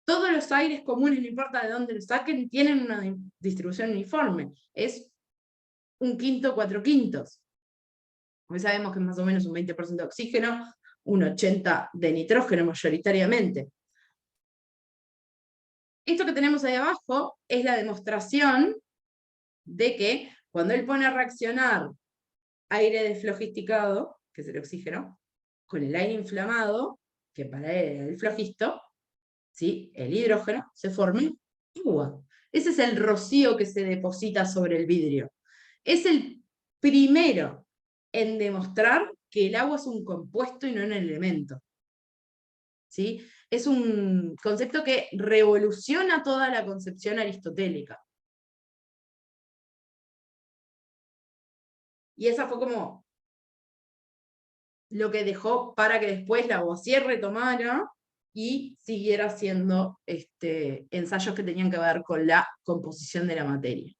[SPEAKER 1] todos los aires comunes, no importa de dónde los saquen, tienen una distribución uniforme. Es 1/5, 4/5. Hoy sabemos que es más o menos un 20% de oxígeno, un 80% de nitrógeno mayoritariamente. Esto que tenemos ahí abajo es la demostración de que cuando él pone a reaccionar aire desflogisticado, que es el oxígeno, con el aire inflamado, que para él era el flogisto, ¿sí? El hidrógeno, se forma agua. Ese es el rocío que se deposita sobre el vidrio. Es el primero en demostrar que el agua es un compuesto y no un elemento. ¿Sí? Es un concepto que revoluciona toda la concepción aristotélica. Y esa fue como lo que dejó para que después Lavoisier retomara y siguiera haciendo ensayos que tenían que ver con la composición de la materia.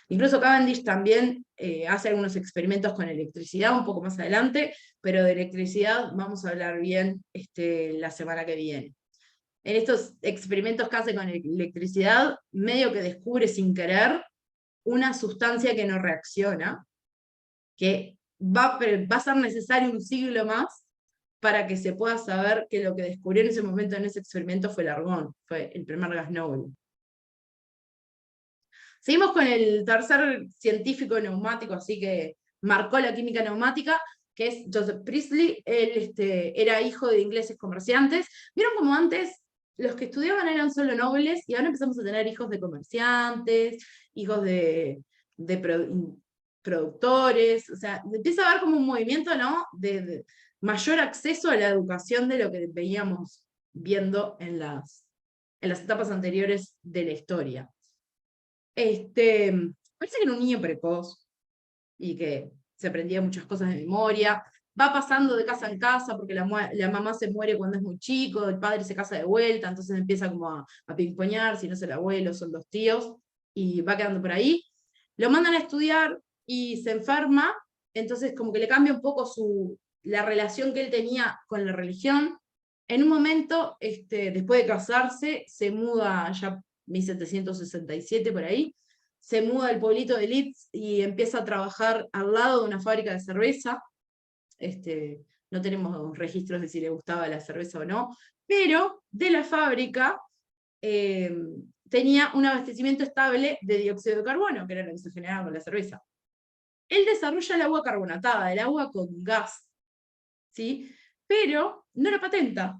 [SPEAKER 1] Incluso Cavendish también hace algunos experimentos con electricidad un poco más adelante, pero de electricidad vamos a hablar bien la semana que viene. En estos experimentos que hace con electricidad, medio que descubre sin querer una sustancia que no reacciona, que va a ser necesario un siglo más para que se pueda saber que lo que descubrió en ese momento en ese experimento fue el argón, fue el primer gas noble. Seguimos con el tercer científico neumático, así que marcó la química neumática, que es Joseph Priestley. Él era hijo de ingleses comerciantes. ¿Vieron como antes los que estudiaban eran solo nobles, y ahora empezamos a tener hijos de comerciantes, hijos de productores? O sea, empieza a haber como un movimiento, ¿no?, de mayor acceso a la educación de lo que veíamos viendo en las etapas anteriores de la historia. Parece que era un niño precoz, y que se aprendía muchas cosas de memoria. Va pasando de casa en casa, porque la mamá se muere cuando es muy chico, el padre se casa de vuelta, entonces empieza como a pimpoñar, si no es el abuelo, son los tíos, y va quedando por ahí. Lo mandan a estudiar y se enferma, entonces como que le cambia un poco la relación que él tenía con la religión. En un momento, después de casarse, se muda ya 1767 por ahí, se muda al pueblito de Leeds y empieza a trabajar al lado de una fábrica de cerveza. No tenemos registros de si le gustaba la cerveza o no, pero de la fábrica tenía un abastecimiento estable de dióxido de carbono, que era lo que se generaba con la cerveza. Él desarrolla el agua carbonatada, el agua con gas, ¿sí? Pero no la patenta.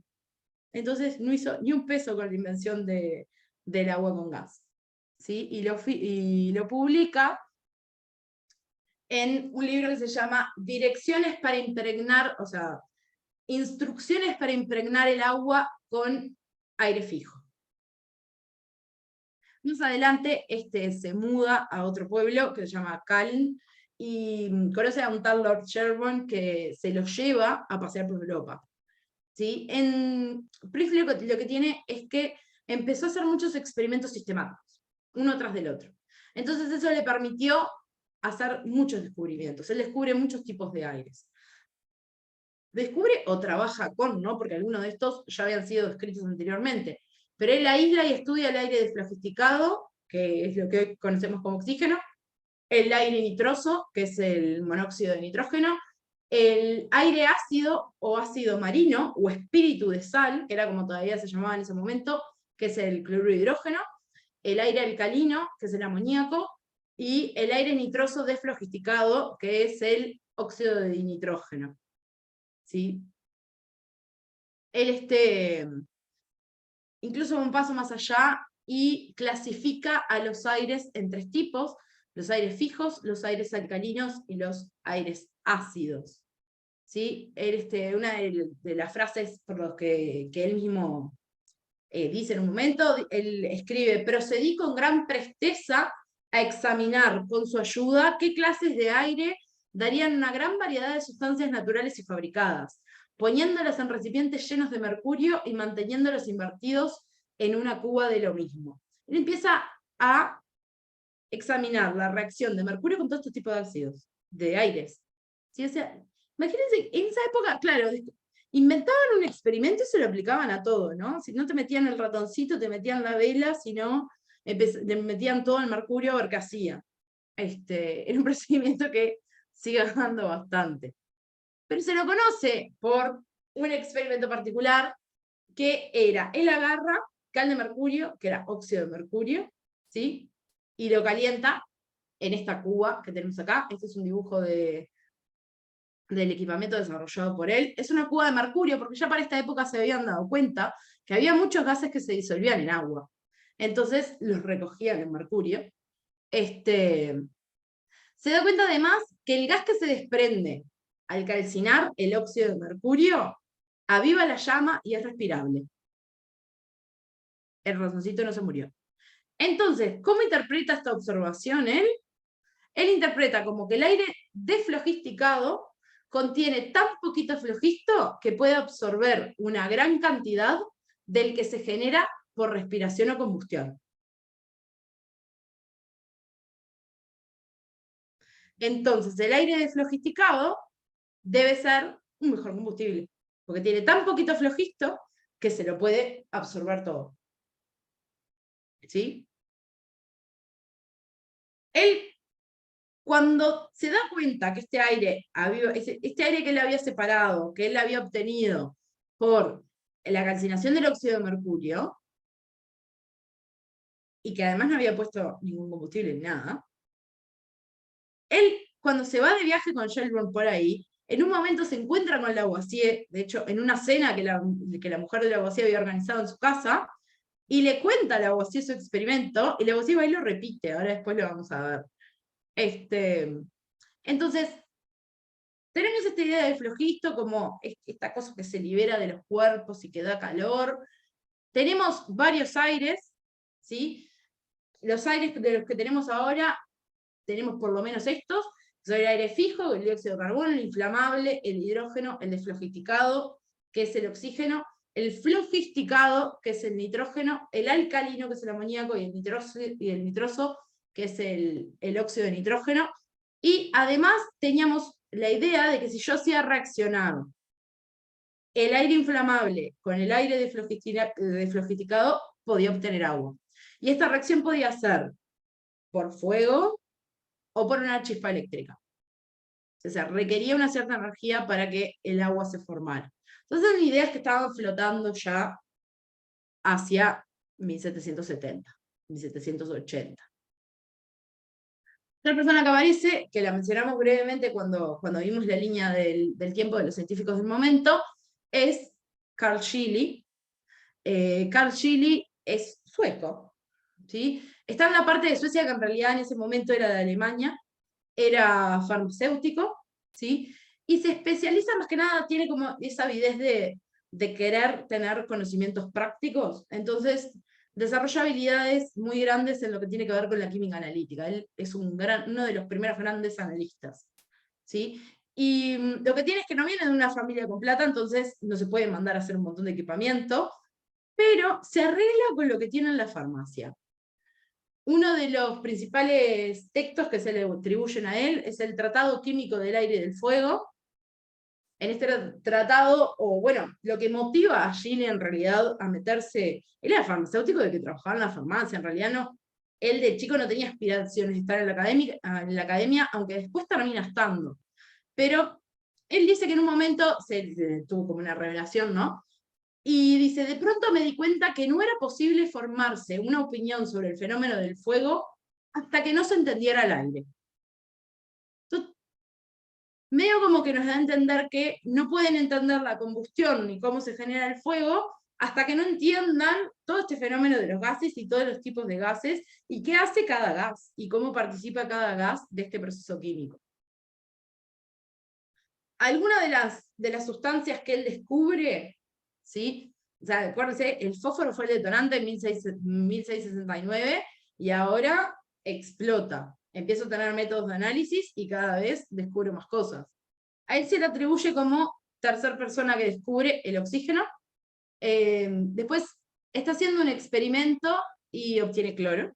[SPEAKER 1] Entonces no hizo ni un peso con la invención del agua con gas. ¿Sí? Y lo publica en un libro que se llama Direcciones para impregnar, o sea, instrucciones para impregnar el agua con aire fijo. Más adelante se muda a otro pueblo que se llama Calne, y conoce a un tal Lord Sherborne que se lo lleva a pasear por Europa. ¿Sí? En Priestley lo que tiene es que empezó a hacer muchos experimentos sistemáticos, uno tras del otro. Entonces eso le permitió hacer muchos descubrimientos. Él descubre muchos tipos de aires. Descubre o trabaja con, ¿no?, porque algunos de estos ya habían sido descritos anteriormente, pero él aísla y estudia el aire desflogisticado, que es lo que hoy conocemos como oxígeno, el aire nitroso, que es el monóxido de nitrógeno, el aire ácido o ácido marino, o espíritu de sal, que era como todavía se llamaba en ese momento, que es el cloruro de hidrógeno, el aire alcalino, que es el amoníaco, y el aire nitroso desflogisticado, que es el óxido de nitrógeno. ¿Sí? Él incluso va un paso más allá y clasifica a los aires en 3 tipos: los aires fijos, los aires alcalinos y los aires ácidos. ¿Sí? Una de las frases por los que él mismo dice en un momento, él escribe: procedí con gran presteza a examinar con su ayuda qué clases de aire darían una gran variedad de sustancias naturales y fabricadas, poniéndolas en recipientes llenos de mercurio y manteniéndolos invertidos en una cuba de lo mismo. Él empieza a examinar la reacción de mercurio con todos estos tipos de ácidos, de aires. ¿Sí? O sea, imagínense, en esa época, claro, inventaban un experimento y se lo aplicaban a todo, ¿no? Si no te metían el ratoncito, te metían la vela, si no, te metían todo el mercurio a ver qué hacía. Era un procedimiento que sigue dando bastante. Pero se lo conoce por un experimento particular, que era, él agarra cal de mercurio, que era óxido de mercurio, ¿sí? Y lo calienta en esta cuba que tenemos acá. Este es un dibujo del equipamiento desarrollado por él. Es una cuba de mercurio, porque ya para esta época se habían dado cuenta que había muchos gases que se disolvían en agua. Entonces los recogían en mercurio. Se da cuenta además que el gas que se desprende al calcinar el óxido de mercurio aviva la llama y es respirable. El ratoncito no se murió. Entonces, ¿cómo interpreta esta observación él? Él interpreta como que el aire desflogisticado contiene tan poquito flogisto que puede absorber una gran cantidad del que se genera por respiración o combustión. Entonces, el aire desflogisticado debe ser un mejor combustible, porque tiene tan poquito flogisto que se lo puede absorber todo. ¿Sí? Él, cuando se da cuenta que este aire que él había separado, que él había obtenido por la calcinación del óxido de mercurio, y que además no había puesto ningún combustible ni nada, él, cuando se va de viaje con Shelburne por ahí, en un momento se encuentra con Lavoisier, de hecho, en una cena que la mujer de Lavoisier había organizado en su casa, y le cuenta a Lavoisier su experimento, y Lavoisier va y lo repite, ahora después lo vamos a ver. Entonces, tenemos esta idea de flogisto como esta cosa que se libera de los cuerpos y que da calor. Tenemos varios aires, ¿sí? Los aires de los que tenemos ahora, tenemos por lo menos estos: son el aire fijo, el dióxido de carbono, el inflamable, el hidrógeno, el desflogisticado, que es el oxígeno, el flogisticado, que es el nitrógeno, el alcalino, que es el amoníaco, y el nitroso, que es el óxido de nitrógeno. Y además teníamos la idea de que si yo hacía reaccionar el aire inflamable con el aire desflogisticado, podía obtener agua. Y esta reacción podía ser por fuego o por una chispa eléctrica. O sea, requería una cierta energía para que el agua se formara. Entonces eran ideas que estaban flotando ya hacia 1770, 1780. Otra persona que aparece, que la mencionamos brevemente cuando vimos la línea del tiempo de los científicos del momento, es Carl Scheele. Carl Scheele es sueco, ¿sí? Está en la parte de Suecia que en realidad en ese momento era de Alemania, era farmacéutico, ¿sí? Y se especializa más que nada, tiene como esa avidez de querer tener conocimientos prácticos. Entonces desarrolla habilidades muy grandes en lo que tiene que ver con la química analítica. Él es uno de los primeros grandes analistas, ¿sí? Y lo que tiene es que no viene de una familia con plata, entonces no se puede mandar a hacer un montón de equipamiento, pero se arregla con lo que tiene en la farmacia. Uno de los principales textos que se le atribuyen a él es el Tratado Químico del Aire y del Fuego. En este tratado, o bueno, lo que motiva a Scheele en realidad a meterse, él era farmacéutico de que trabajaba en la farmacia, en realidad no, él de chico no tenía aspiraciones de estar en la academia, aunque después termina estando. Pero él dice que en un momento tuvo como una revelación, ¿no? Y dice, de pronto me di cuenta que no era posible formarse una opinión sobre el fenómeno del fuego hasta que no se entendiera el aire. Entonces, medio como que nos da a entender que no pueden entender la combustión ni cómo se genera el fuego hasta que no entiendan todo este fenómeno de los gases y todos los tipos de gases, y qué hace cada gas, y cómo participa cada gas de este proceso químico. Algunas de las sustancias que él descubre, ¿sí? O sea, acuérdense, el fósforo fue el detonante en 1669, y ahora explota. Empieza a tener métodos de análisis y cada vez descubre más cosas. A él se le atribuye como tercera persona que descubre el oxígeno. Después está haciendo un experimento y obtiene cloro,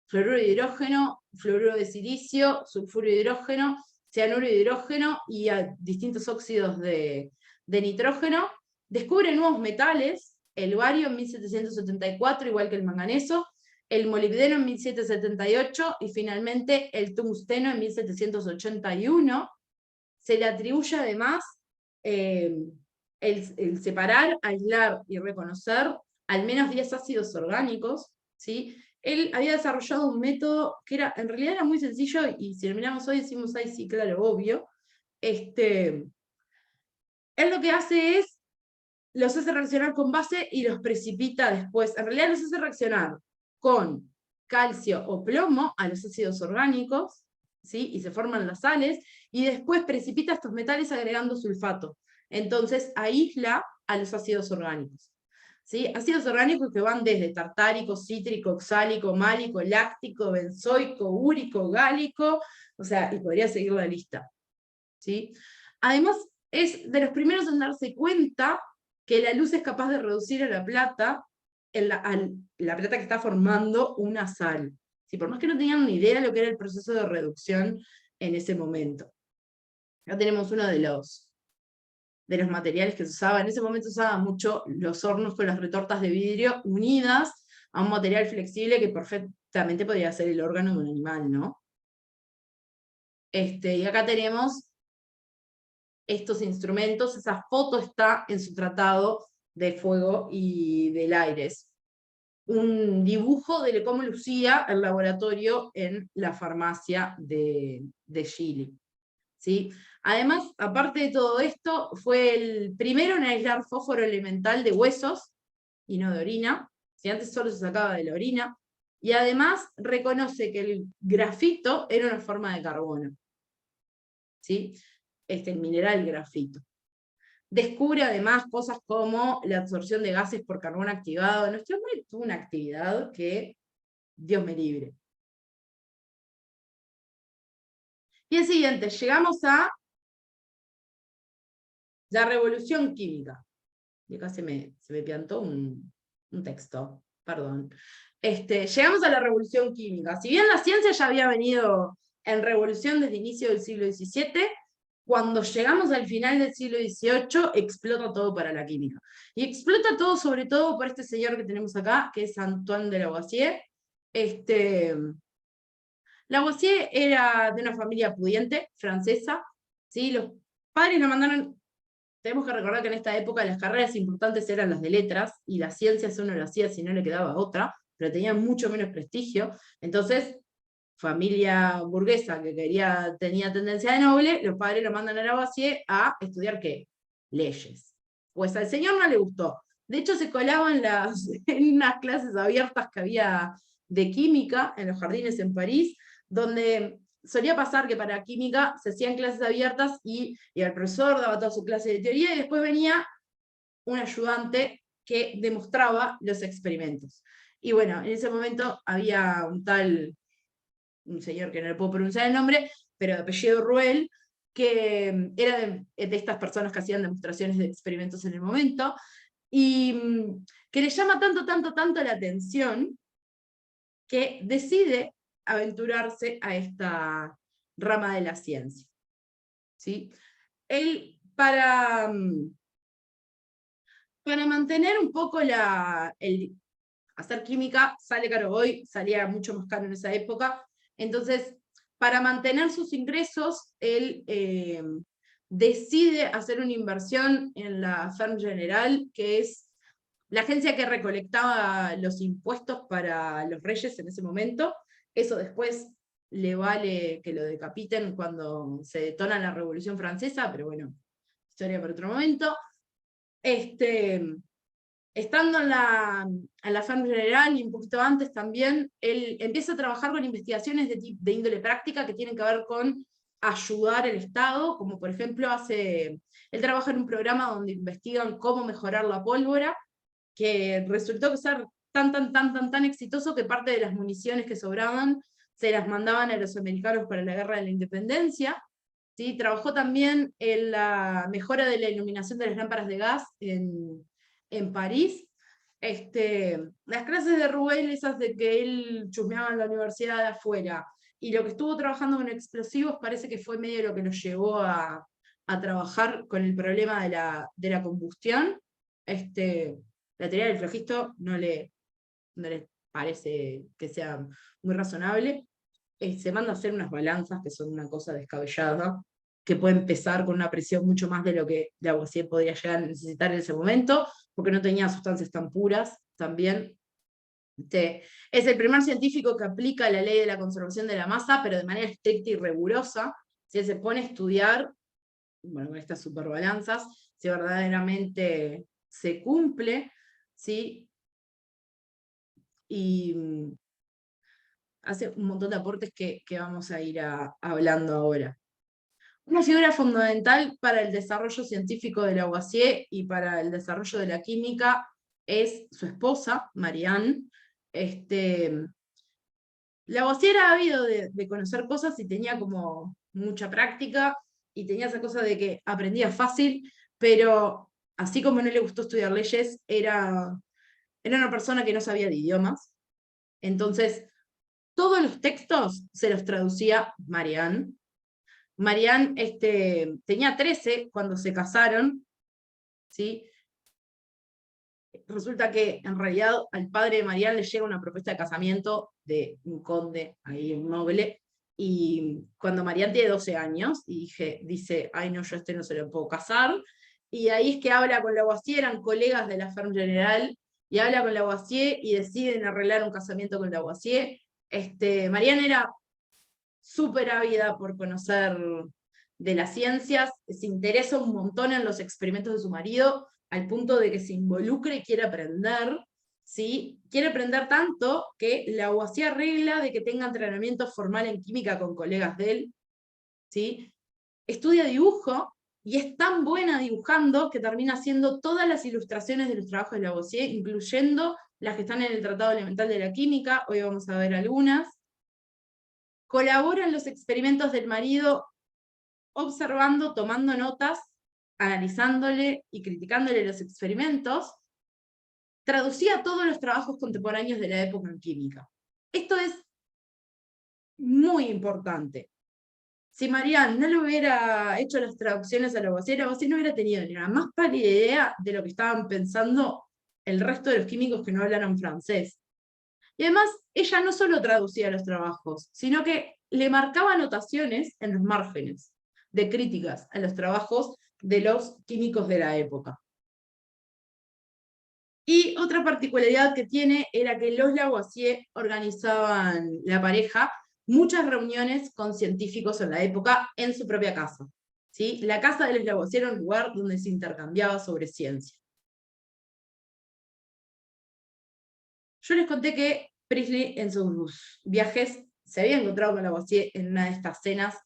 [SPEAKER 1] fluoruro de hidrógeno, fluoruro de silicio, sulfuro de hidrógeno, cianuro de hidrógeno y distintos óxidos de nitrógeno. Descubre nuevos metales, el bario en 1774, igual que el manganeso, el molibdeno en 1778 y finalmente el tungsteno en 1781. Se le atribuye además el separar, aislar y reconocer al menos 10 ácidos orgánicos, ¿sí? Él había desarrollado un método que en realidad era muy sencillo, y si lo miramos hoy decimos, ay, sí, claro, obvio. Él lo que hace es, los hace reaccionar con base y los precipita después. En realidad los hace reaccionar con calcio o plomo a los ácidos orgánicos, ¿sí? Y se forman las sales, y después precipita estos metales agregando sulfato. Entonces aísla a los ácidos orgánicos. ¿Sí? Ácidos orgánicos que van desde tartárico, cítrico, oxálico, málico, láctico, benzoico, úrico, gálico, o sea, y podría seguir la lista. ¿Sí? Además, es de los primeros en darse cuenta que la luz es capaz de reducir a la plata, la plata que está formando una sal. ¿Sí? Por más que no tenían ni idea de lo que era el proceso de reducción en ese momento. Acá tenemos uno de los materiales que se usaba. En ese momento se usaban mucho los hornos con las retortas de vidrio unidas a un material flexible que perfectamente podría ser el órgano de un animal, ¿no? Y acá tenemos estos instrumentos. Esa foto está en su tratado de fuego y del aire. Es un dibujo de cómo lucía el laboratorio en la farmacia de Chile. ¿Sí? Además, aparte de todo esto, fue el primero en aislar fósforo elemental de huesos y no de orina, si antes solo se sacaba de la orina, y además reconoce que el grafito era una forma de carbono. ¿Sí? El mineral grafito. Descubre además cosas como la absorción de gases por carbono activado. Nuestro hombre tuvo una actividad que, Dios me libre. Y el siguiente, llegamos a la revolución química. Y acá se me piantó un texto, perdón. Llegamos a la revolución química. Si bien la ciencia ya había venido en revolución desde el inicio del siglo XVII, cuando llegamos al final del siglo XVIII, explota todo para la química. Y explota todo sobre todo por este señor que tenemos acá, que es Antoine de Lavoisier. Lavoisier era de una familia pudiente, francesa, ¿sí? Los padres lo mandaron. Tenemos que recordar que en esta época las carreras importantes eran las de letras, y las ciencias uno lo hacía si no le quedaba otra, pero tenían mucho menos prestigio. Entonces, familia burguesa que tenía tendencia de noble, los padres lo mandan a Lavoisier a estudiar ¿qué? Leyes. Pues al señor no le gustó. De hecho, se colaban en unas clases abiertas que había de química en los jardines en París, donde solía pasar que para química se hacían clases abiertas y el profesor daba toda su clase de teoría, y después venía un ayudante que demostraba los experimentos. Y bueno, en ese momento había un señor que no le puedo pronunciar el nombre, pero de apellido Rouel, que era de estas personas que hacían demostraciones de experimentos en el momento, y que le llama tanto la atención que decide aventurarse a esta rama de la ciencia. ¿Sí? Él, para mantener un poco hacer química sale caro hoy, salía mucho más caro en esa época. Entonces, para mantener sus ingresos, él decide hacer una inversión en la Ferme General, que es la agencia que recolectaba los impuestos para los reyes en ese momento, Eso después le vale que lo decapiten cuando se detona la Revolución Francesa, pero bueno, historia para otro momento. Estando en la Ferme General y un poquito antes también, él empieza a trabajar con investigaciones de índole práctica que tienen que ver con ayudar al Estado, como por ejemplo él trabaja en un programa donde investigan cómo mejorar la pólvora, que resultó ser tan exitoso que parte de las municiones que sobraban se las mandaban a los americanos para la Guerra de la Independencia. ¿Sí? Trabajó también en la mejora de la iluminación de las lámparas de gas en París. Las clases de Rouel, esas de que él chusmeaba en la universidad de afuera, y lo que estuvo trabajando con explosivos parece que fue medio lo que lo llevó a trabajar con el problema de la combustión. La teoría del flogisto no le parece que sea muy razonable. Se manda a hacer unas balanzas que son una cosa descabellada, que pueden empezar con una presión mucho más de lo que Lavoisier podría llegar a necesitar en ese momento, porque no tenía sustancias tan puras también. Es el primer científico que aplica la ley de la conservación de la masa, pero de manera estricta y rigurosa. Si él se pone a estudiar, bueno, con estas superbalanzas, si verdaderamente se cumple, ¿sí? Y hace un montón de aportes que vamos a ir hablando ahora. Una figura fundamental para el desarrollo científico de Lavoisier y para el desarrollo de la química es su esposa, Marianne. Lavoisier era ávido de conocer cosas y tenía como mucha práctica, y tenía esa cosa de que aprendía fácil, pero así como no le gustó estudiar leyes, era una persona que no sabía de idiomas. Entonces, todos los textos se los traducía Marianne. Marianne tenía 13 cuando se casaron, ¿sí? Resulta que en realidad al padre de Marianne le llega una propuesta de casamiento de un conde, ahí un noble, y cuando Marianne tiene 12 años, y dice, ay no, yo no se lo puedo casar, y ahí es que habla con Lavoisier, eran colegas de la Ferme General, y habla con Lavoisier y deciden arreglar un casamiento con Lavoisier. Marianne era súper ávida por conocer de las ciencias, se interesa un montón en los experimentos de su marido, al punto de que se involucre y quiere aprender, ¿sí? Quiere aprender tanto que Lavoisier arregla de que tenga entrenamiento formal en química con colegas de él, ¿sí? Estudia dibujo, y es tan buena dibujando que termina haciendo todas las ilustraciones de los trabajos de Lavoisier, incluyendo las que están en el Tratado Elemental de la Química, hoy vamos a ver algunas. Colabora en los experimentos del marido, observando, tomando notas, analizándole y criticándole los experimentos. Traducía todos los trabajos contemporáneos de la época en química. Esto es muy importante. Si Marianne no le hubiera hecho las traducciones a Lavoisier no hubiera tenido ni la más pálida idea de lo que estaban pensando el resto de los químicos que no hablaran francés. Y además, ella no solo traducía los trabajos, sino que le marcaba anotaciones en los márgenes de críticas a los trabajos de los químicos de la época. Y otra particularidad que tiene era que los Lavoisier organizaban, la pareja, muchas reuniones con científicos en la época en su propia casa. ¿Sí? La casa de los Lavoisier era un lugar donde se intercambiaba sobre ciencia. Yo les conté que Priestley en sus viajes se había encontrado con Lavoisier en una de estas cenas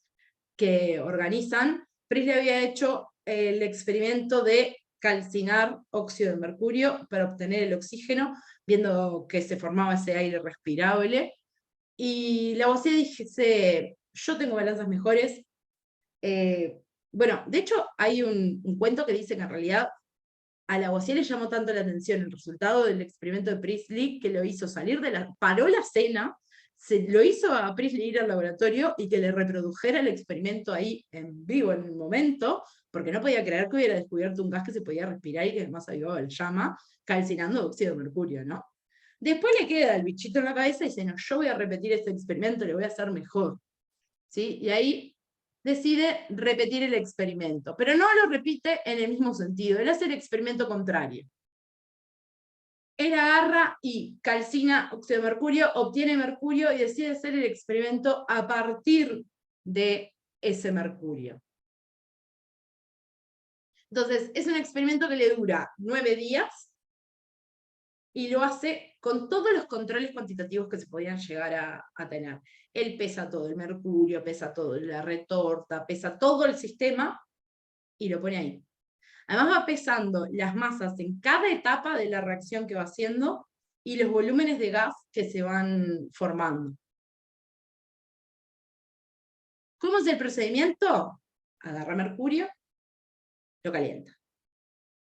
[SPEAKER 1] que organizan. Priestley había hecho el experimento de calcinar óxido de mercurio para obtener el oxígeno, viendo que se formaba ese aire respirable. Y Lavoisier dice, yo tengo balanzas mejores. Bueno, de hecho hay un cuento que dice que en realidad a Lavoisier le llamó tanto la atención el resultado del experimento de Priestley que lo hizo salir paró la cena, lo hizo a Priestley ir al laboratorio y que le reprodujera el experimento ahí en vivo en el momento, porque no podía creer que hubiera descubierto un gas que se podía respirar y que además avivaba el llama, calcinando óxido de mercurio, ¿no? Después le queda el bichito en la cabeza y dice, no, yo voy a repetir este experimento, lo voy a hacer mejor. ¿Sí? Y ahí decide repetir el experimento, pero no lo repite en el mismo sentido, él hace el experimento contrario. él agarra y calcina óxido de mercurio, obtiene mercurio y decide hacer el experimento a partir de ese mercurio. Entonces, es un experimento que le dura 9 días y lo hace con todos los controles cuantitativos que se podían llegar a tener. Él pesa todo, el mercurio, pesa todo, la retorta, pesa todo el sistema y lo pone ahí. Además va pesando las masas en cada etapa de la reacción que va haciendo y los volúmenes de gas que se van formando. ¿Cómo es el procedimiento? Agarra mercurio, lo calienta.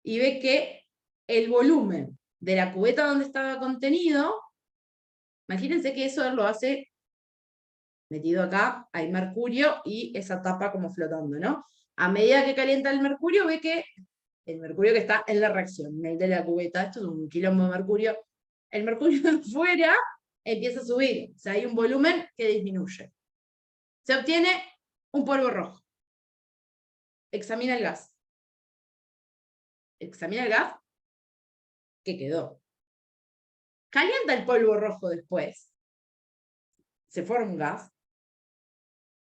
[SPEAKER 1] Y ve que el volumen de la cubeta donde estaba contenido, imagínense que eso él lo hace metido acá, hay mercurio y esa tapa como flotando, ¿no? A medida que calienta el mercurio, ve que el mercurio que está en la reacción, en el de la cubeta, esto es un quilombo de mercurio, el mercurio de afuera empieza a subir, o sea, hay un volumen que disminuye. Se obtiene un polvo rojo. Examina el gas. Examina el gas que quedó. Calienta el polvo rojo después. Se forma un gas.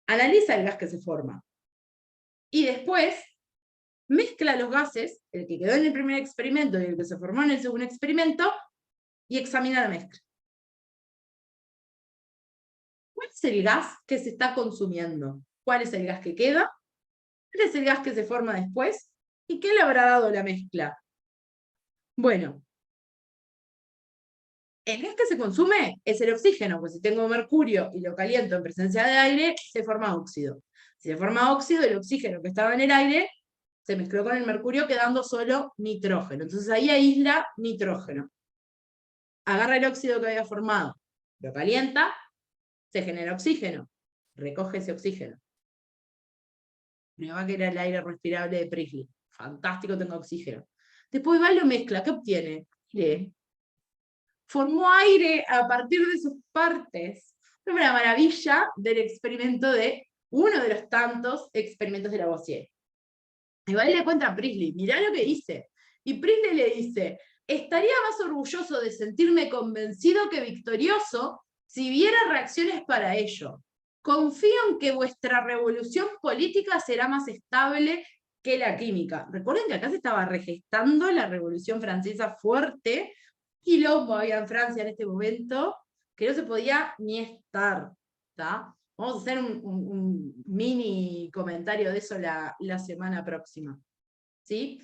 [SPEAKER 1] Analiza el gas que se forma. Y después mezcla los gases, el que quedó en el primer experimento y el que se formó en el segundo experimento, y examina la mezcla. ¿Cuál es el gas que se está consumiendo? ¿Cuál es el gas que queda? ¿Cuál es el gas que se forma después? ¿Y qué le habrá dado la mezcla? Bueno, el gas que se consume es el oxígeno, pues si tengo mercurio y lo caliento en presencia de aire, se forma óxido. Si se forma óxido, el oxígeno que estaba en el aire se mezcló con el mercurio quedando solo nitrógeno. Entonces ahí aísla nitrógeno. Agarra el óxido que había formado, lo calienta, se genera oxígeno, recoge ese oxígeno. Prueba que era el aire respirable de Priestley. Fantástico, tengo oxígeno. Después va y lo mezcla, ¿qué obtiene? Aire. Formó aire a partir de sus partes. Es una maravilla del experimento de uno de los tantos experimentos de Lavoisier. Y va y le cuenta a Priestley, mirá lo que hice. Y Priestley le dice, estaría más orgulloso de sentirme convencido que victorioso si viera reacciones para ello. Confío en que vuestra revolución política será más estable que la química. Recuerden que acá se estaba regestando la Revolución Francesa fuerte, quilombo había en Francia en este momento, que no se podía ni estar. ¿Tá? Vamos a hacer un mini comentario de eso la semana próxima. ¿Sí?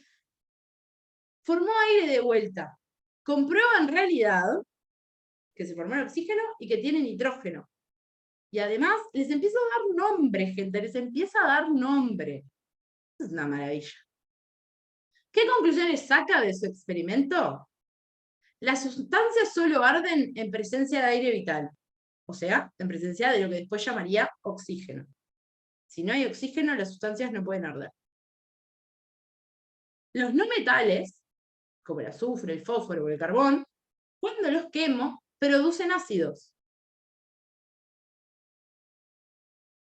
[SPEAKER 1] Formó aire de vuelta. Comprueba en realidad que se formó el oxígeno y que tiene nitrógeno. Y además les empieza a dar nombre, gente, les empieza a dar nombre. Es una maravilla. ¿Qué conclusiones saca de su experimento? Las sustancias solo arden en presencia de aire vital, o sea, en presencia de lo que después llamaría oxígeno. Si no hay oxígeno, las sustancias no pueden arder. Los no metales, como el azufre, el fósforo o el carbón, cuando los quemo, producen ácidos.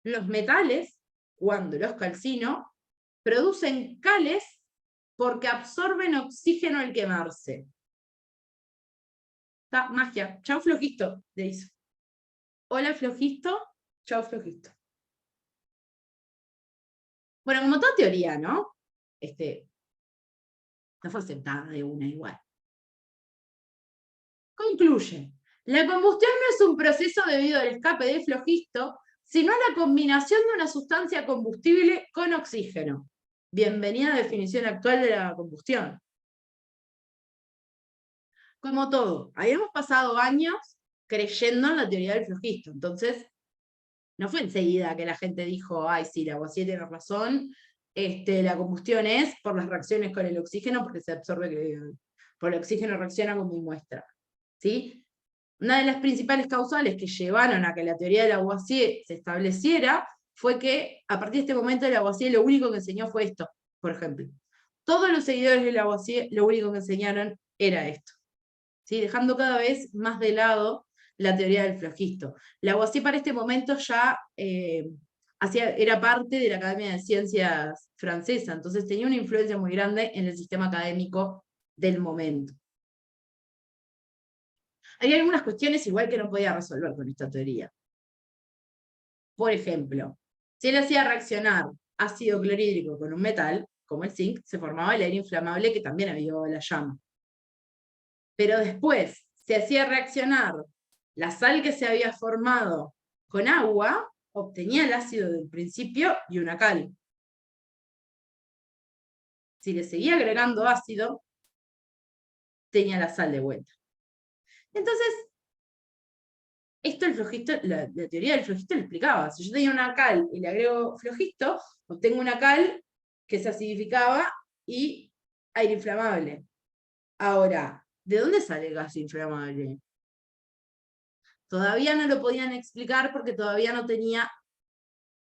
[SPEAKER 1] Los metales, cuando los calcino, producen cales porque absorben oxígeno al quemarse. Está magia. Chau flojisto, le hizo. Hola flojisto, chau flojisto. Bueno, como toda teoría, ¿no? No fue aceptada de una igual. Concluye. La combustión no es un proceso debido al escape de flojisto, sino a la combinación de una sustancia combustible con oxígeno. Bienvenida a la definición actual de la combustión. Como todo, habíamos pasado años creyendo en la teoría del flojisto, entonces no fue enseguida que la gente dijo, ay, sí, Lavoisier tiene razón, la combustión es por las reacciones con el oxígeno, porque se absorbe, por el oxígeno reacciona con mi muestra. ¿Sí? Una de las principales causales que llevaron a que la teoría de Lavoisier se estableciera fue que a partir de este momento Lavoisier lo único que enseñó fue esto, por ejemplo. Todos los seguidores de Lavoisier lo único que enseñaron era esto, ¿sí? Dejando cada vez más de lado la teoría del flojisto. Lavoisier para este momento ya era parte de la Academia de Ciencias francesa, entonces tenía una influencia muy grande en el sistema académico del momento. Hay algunas cuestiones igual que no podía resolver con esta teoría. Por ejemplo, si él hacía reaccionar ácido clorhídrico con un metal, como el zinc, se formaba el aire inflamable que también avivaba la llama. Pero después se hacía reaccionar la sal que se había formado con agua, obtenía el ácido del principio y una cal. Si le seguía agregando ácido, tenía la sal de vuelta. Entonces, esto el flogisto, la teoría del flogisto lo explicaba. Si yo tenía una cal y le agrego flogisto, obtengo una cal que se acidificaba y aire inflamable. Ahora, ¿de dónde sale el gas inflamable? Todavía no lo podían explicar porque todavía no tenía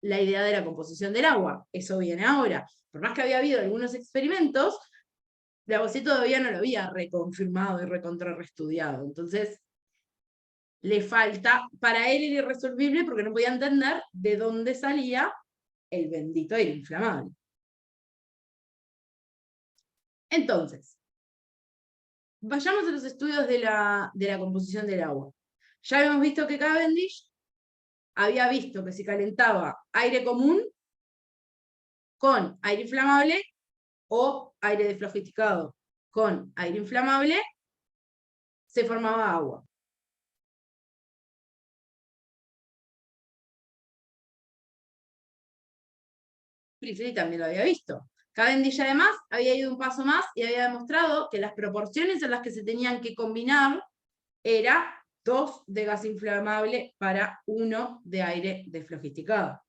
[SPEAKER 1] la idea de la composición del agua. Eso viene ahora. Por más que había habido algunos experimentos, Lavoisier todavía no lo había reconfirmado y recontrarreestudiado. Entonces, le falta, para él era irresolvible porque no podía entender de dónde salía el bendito aire inflamable. Entonces, vayamos a los estudios de la composición del agua. Ya habíamos visto que Cavendish había visto que si calentaba aire común con aire inflamable o aire desflogistificado con aire inflamable, se formaba agua. Priestley también lo había visto. Cavendish además había ido un paso más y había demostrado que las proporciones en las que se tenían que combinar era 2 de gas inflamable para 1 de aire desflogisticado.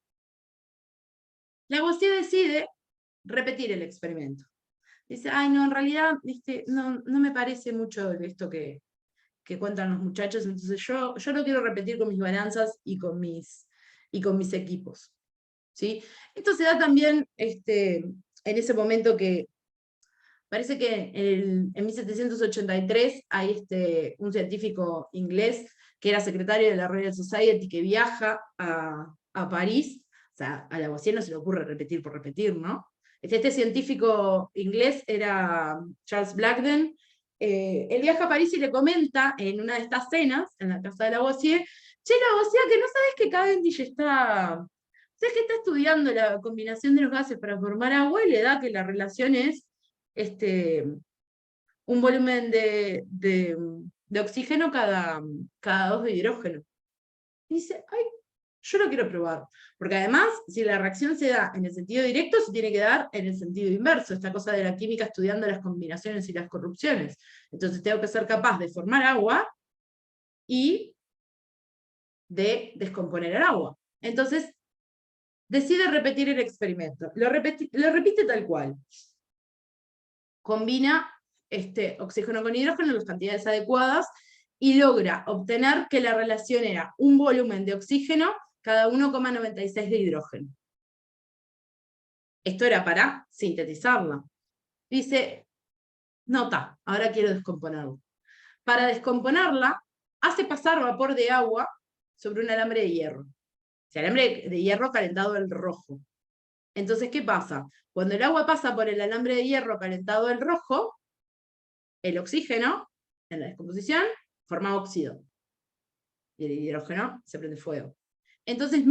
[SPEAKER 1] Lavoisier decide repetir el experimento. Dice, ay no, en realidad no me parece mucho esto que cuentan los muchachos, entonces yo lo quiero repetir con mis balanzas y con mis equipos. ¿Sí? Esto se da también en ese momento que parece que en 1783 hay un científico inglés que era secretario de la Royal Society que viaja a París, o sea, a Lavoisier no se le ocurre repetir por repetir, ¿no? Este científico inglés era Charles Blackden. Él viaja a París y le comenta en una de estas cenas, en la casa de Lavoisier, che, Lavoisier, que no sabes que Cavendish está estudiando la combinación de los gases para formar agua y le da que la relación es un volumen de oxígeno cada 2 de hidrógeno. Y dice, ay, yo lo quiero probar. Porque además, si la reacción se da en el sentido directo, se tiene que dar en el sentido inverso, esta cosa de la química estudiando las combinaciones y las corrupciones. Entonces tengo que ser capaz de formar agua y de descomponer el agua. Entonces, decide repetir el experimento. Lo repite tal cual. Combina oxígeno con hidrógeno en las cantidades adecuadas y logra obtener que la relación era un volumen de oxígeno cada 1,96 de hidrógeno. Esto era para sintetizarla. Dice, nota, ahora quiero descomponerla. Para descomponerla, hace pasar vapor de agua sobre un alambre de hierro. El alambre de hierro calentado al rojo. Entonces, ¿qué pasa? Cuando el agua pasa por el alambre de hierro calentado al rojo, el oxígeno, en la descomposición, forma óxido. Y el hidrógeno se prende fuego. Entonces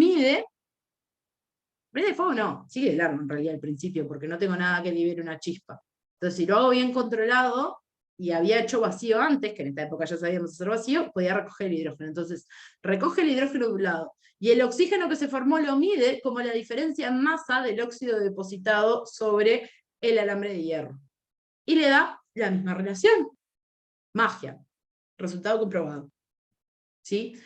[SPEAKER 1] prende fuego no, sigue el arma en realidad al principio, porque no tengo nada que libere una chispa. Entonces, si lo hago bien controlado, y había hecho vacío antes, que en esta época ya sabíamos hacer vacío, podía recoger el hidrógeno. Entonces, recoge el hidrógeno de un lado, y el oxígeno que se formó lo mide como la diferencia en masa del óxido depositado sobre el alambre de hierro. Y le da la misma relación. Magia. Resultado comprobado. ¿Sí?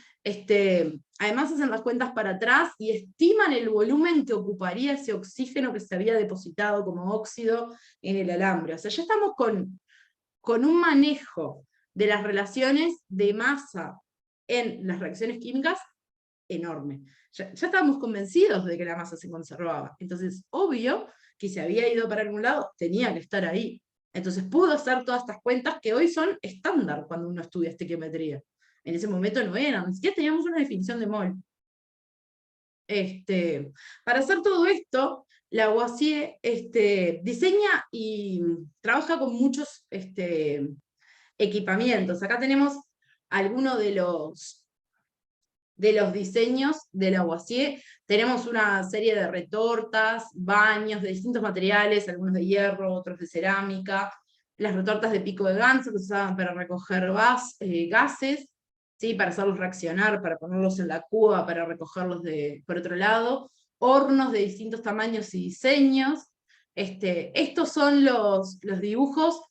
[SPEAKER 1] Además hacen las cuentas para atrás y estiman el volumen que ocuparía ese oxígeno que se había depositado como óxido en el alambre. O sea, ya estamos con un manejo de las relaciones de masa en las reacciones químicas enorme. Ya estábamos convencidos de que la masa se conservaba. Entonces, obvio que si había ido para algún lado, tenía que estar ahí. Entonces pudo hacer todas estas cuentas que hoy son estándar cuando uno estudia estequiometría. En ese momento no eran, ni siquiera teníamos una definición de mol. Para hacer todo esto, Lavoisier diseña y trabaja con muchos equipamientos. Acá tenemos alguno de los diseños de Lavoisier. Tenemos una serie de retortas, baños de distintos materiales, algunos de hierro, otros de cerámica, las retortas de pico de ganso que se usaban para recoger gases, ¿sí? Para hacerlos reaccionar, para ponerlos en la cuba, para recogerlos por otro lado, hornos de distintos tamaños y diseños. Estos son los dibujos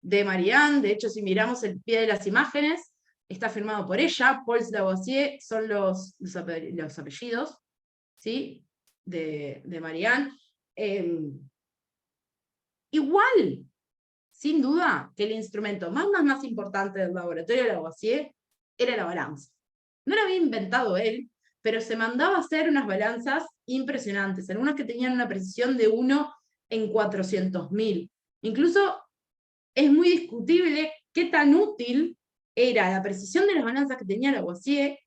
[SPEAKER 1] de Marianne. De hecho, si miramos el pie de las imágenes, está firmado por ella. Paul Lavoisier son los apellidos, ¿sí? de Marianne. Igual, sin duda, que el instrumento más importante del laboratorio de Lavoisier era la balanza. No lo había inventado él, pero se mandaba a hacer unas balanzas impresionantes, algunas que tenían una precisión de 1 en 400.000. Incluso es muy discutible qué tan útil era la precisión de las balanzas que tenía Lavoisier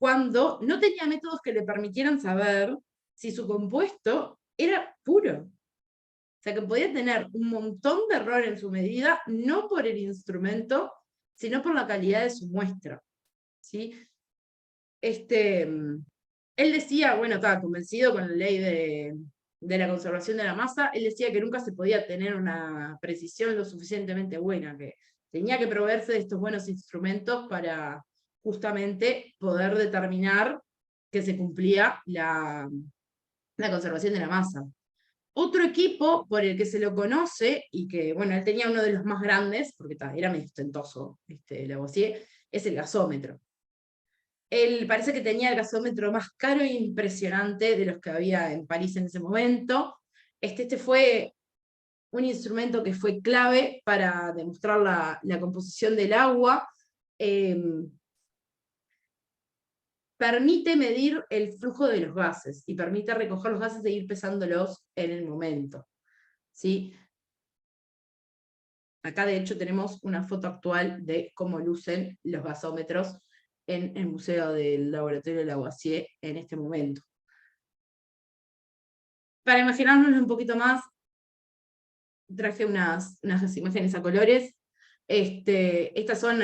[SPEAKER 1] cuando no tenía métodos que le permitieran saber si su compuesto era puro. O sea, que podía tener un montón de error en su medida, no por el instrumento, sino por la calidad de su muestra, ¿sí? Él decía, bueno, estaba convencido con la ley de la conservación de la masa. Él decía que nunca se podía tener una precisión lo suficientemente buena, que tenía que proveerse de estos buenos instrumentos para justamente poder determinar que se cumplía la conservación de la masa. Otro equipo por el que se lo conoce, y que, bueno, él tenía uno de los más grandes, porque era medio ostentoso Lavoisier, es el gasómetro. Él parece que tenía el gasómetro más caro e impresionante de los que había en París en ese momento. Este fue un instrumento que fue clave para demostrar la composición del agua. Permite medir el flujo de los gases, y permite recoger los gases e ir pesándolos en el momento, ¿sí? Acá de hecho tenemos una foto actual de cómo lucen los gasómetros en el Museo del Laboratorio de Lavoisier en este momento. Para imaginárnoslo un poquito más, traje unas imágenes a colores. Estas son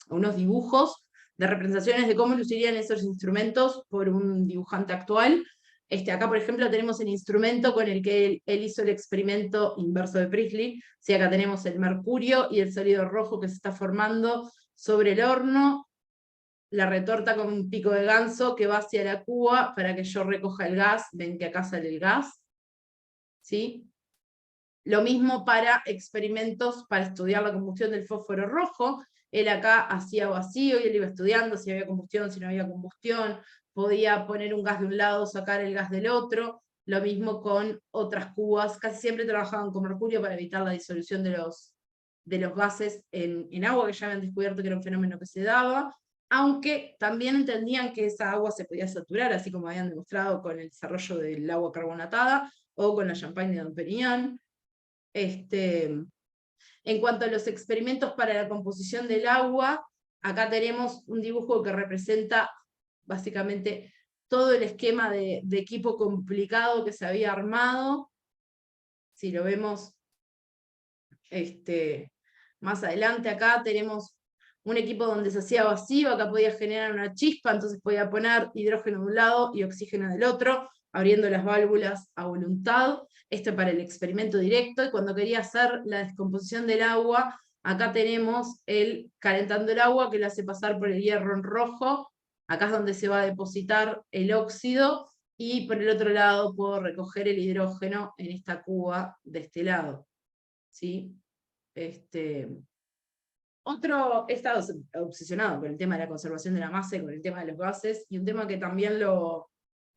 [SPEAKER 1] unos dibujos de representaciones de cómo lucirían esos instrumentos por un dibujante actual. Acá, por ejemplo, tenemos el instrumento con el que él hizo el experimento inverso de Priestley. Sí, acá tenemos el mercurio y el sólido rojo que se está formando sobre el horno, la retorta con un pico de ganso que va hacia la cuba para que yo recoja el gas. Ven que acá sale el gas, ¿sí? Lo mismo para experimentos para estudiar la combustión del fósforo rojo. Él acá hacía vacío y él iba estudiando si había combustión, si no había combustión, podía poner un gas de un lado, sacar el gas del otro. Lo mismo con otras cubas, casi siempre trabajaban con mercurio para evitar la disolución de los gases en agua, que ya habían descubierto que era un fenómeno que se daba, aunque también entendían que esa agua se podía saturar, así como habían demostrado con el desarrollo del agua carbonatada, o con la champagne de Dom Pérignon. En cuanto a los experimentos para la composición del agua, acá tenemos un dibujo que representa básicamente todo el esquema de equipo complicado que se había armado. Si lo vemos más adelante, acá tenemos un equipo donde se hacía vacío. Acá podía generar una chispa, entonces podía poner hidrógeno de un lado y oxígeno del otro, abriendo las válvulas a voluntad. Para el experimento directo. Y cuando quería hacer la descomposición del agua, acá tenemos él calentando el agua, que lo hace pasar por el hierro en rojo. Acá es donde se va a depositar el óxido, y por el otro lado puedo recoger el hidrógeno en esta cuba de este lado, ¿sí? Otro estado obsesionado con el tema de la conservación de la masa y con el tema de los gases, y un tema que también lo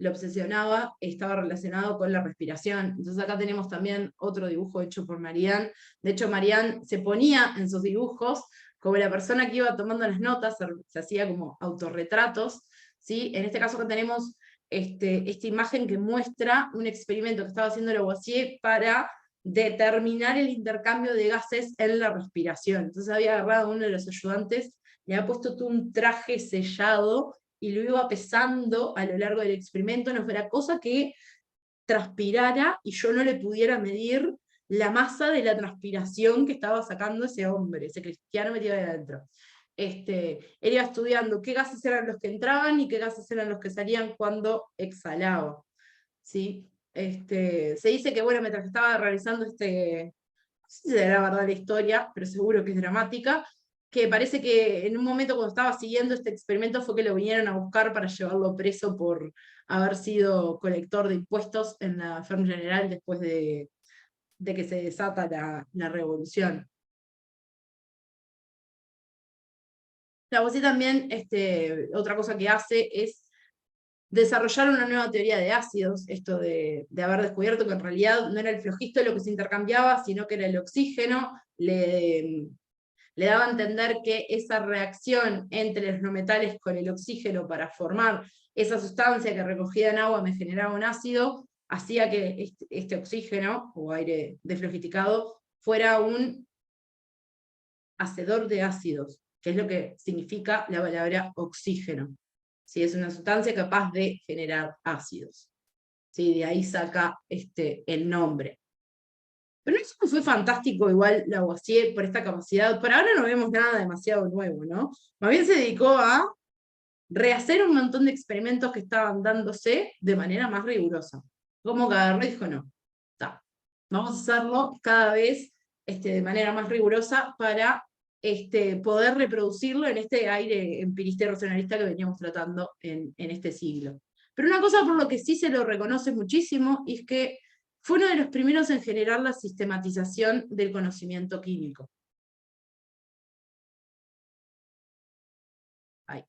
[SPEAKER 1] obsesionaba, estaba relacionado con la respiración. Entonces acá tenemos también otro dibujo hecho por Marianne. De hecho, Marianne se ponía en sus dibujos como la persona que iba tomando las notas, se hacía como autorretratos, ¿sí? En este caso acá tenemos esta imagen que muestra un experimento que estaba haciendo Lavoisier para determinar el intercambio de gases en la respiración. Entonces había agarrado a uno de los ayudantes, le había puesto todo un traje sellado, y lo iba pesando a lo largo del experimento, no fuera cosa que transpirara y yo no le pudiera medir la masa de la transpiración que estaba sacando ese hombre, ese cristiano metido ahí adentro. él iba estudiando qué gases eran los que entraban y qué gases eran los que salían cuando exhalaba. ¿Sí? Se dice que, bueno, mientras estaba realizando no sé si será verdad la historia, pero seguro que es dramática, que parece que en un momento cuando estaba siguiendo este experimento fue que lo vinieron a buscar para llevarlo preso por haber sido colector de impuestos en la Ferme General después de que se desata la revolución. Lavoisier también, otra cosa que hace es desarrollar una nueva teoría de ácidos, esto de haber descubierto que en realidad no era el flogisto lo que se intercambiaba, sino que era el oxígeno, le daba a entender que esa reacción entre los no metales con el oxígeno para formar esa sustancia que recogida en agua me generaba un ácido, hacía que este oxígeno, o aire desflogificado, fuera un hacedor de ácidos, que es lo que significa la palabra oxígeno. ¿Sí? Es una sustancia capaz de generar ácidos. ¿Sí? De ahí saca el nombre. Pero eso fue fantástico igual Lavoisier por esta capacidad. Por ahora no vemos nada demasiado nuevo, ¿no? Más bien se dedicó a rehacer un montón de experimentos que estaban dándose de manera más rigurosa. Como que agarró y dijo, no, vamos a hacerlo cada vez de manera más rigurosa para poder reproducirlo en este aire empirista y racionalista que veníamos tratando en este siglo. Pero una cosa por lo que sí se lo reconoce muchísimo es que fue uno de los primeros en generar la sistematización del conocimiento químico. Ahí.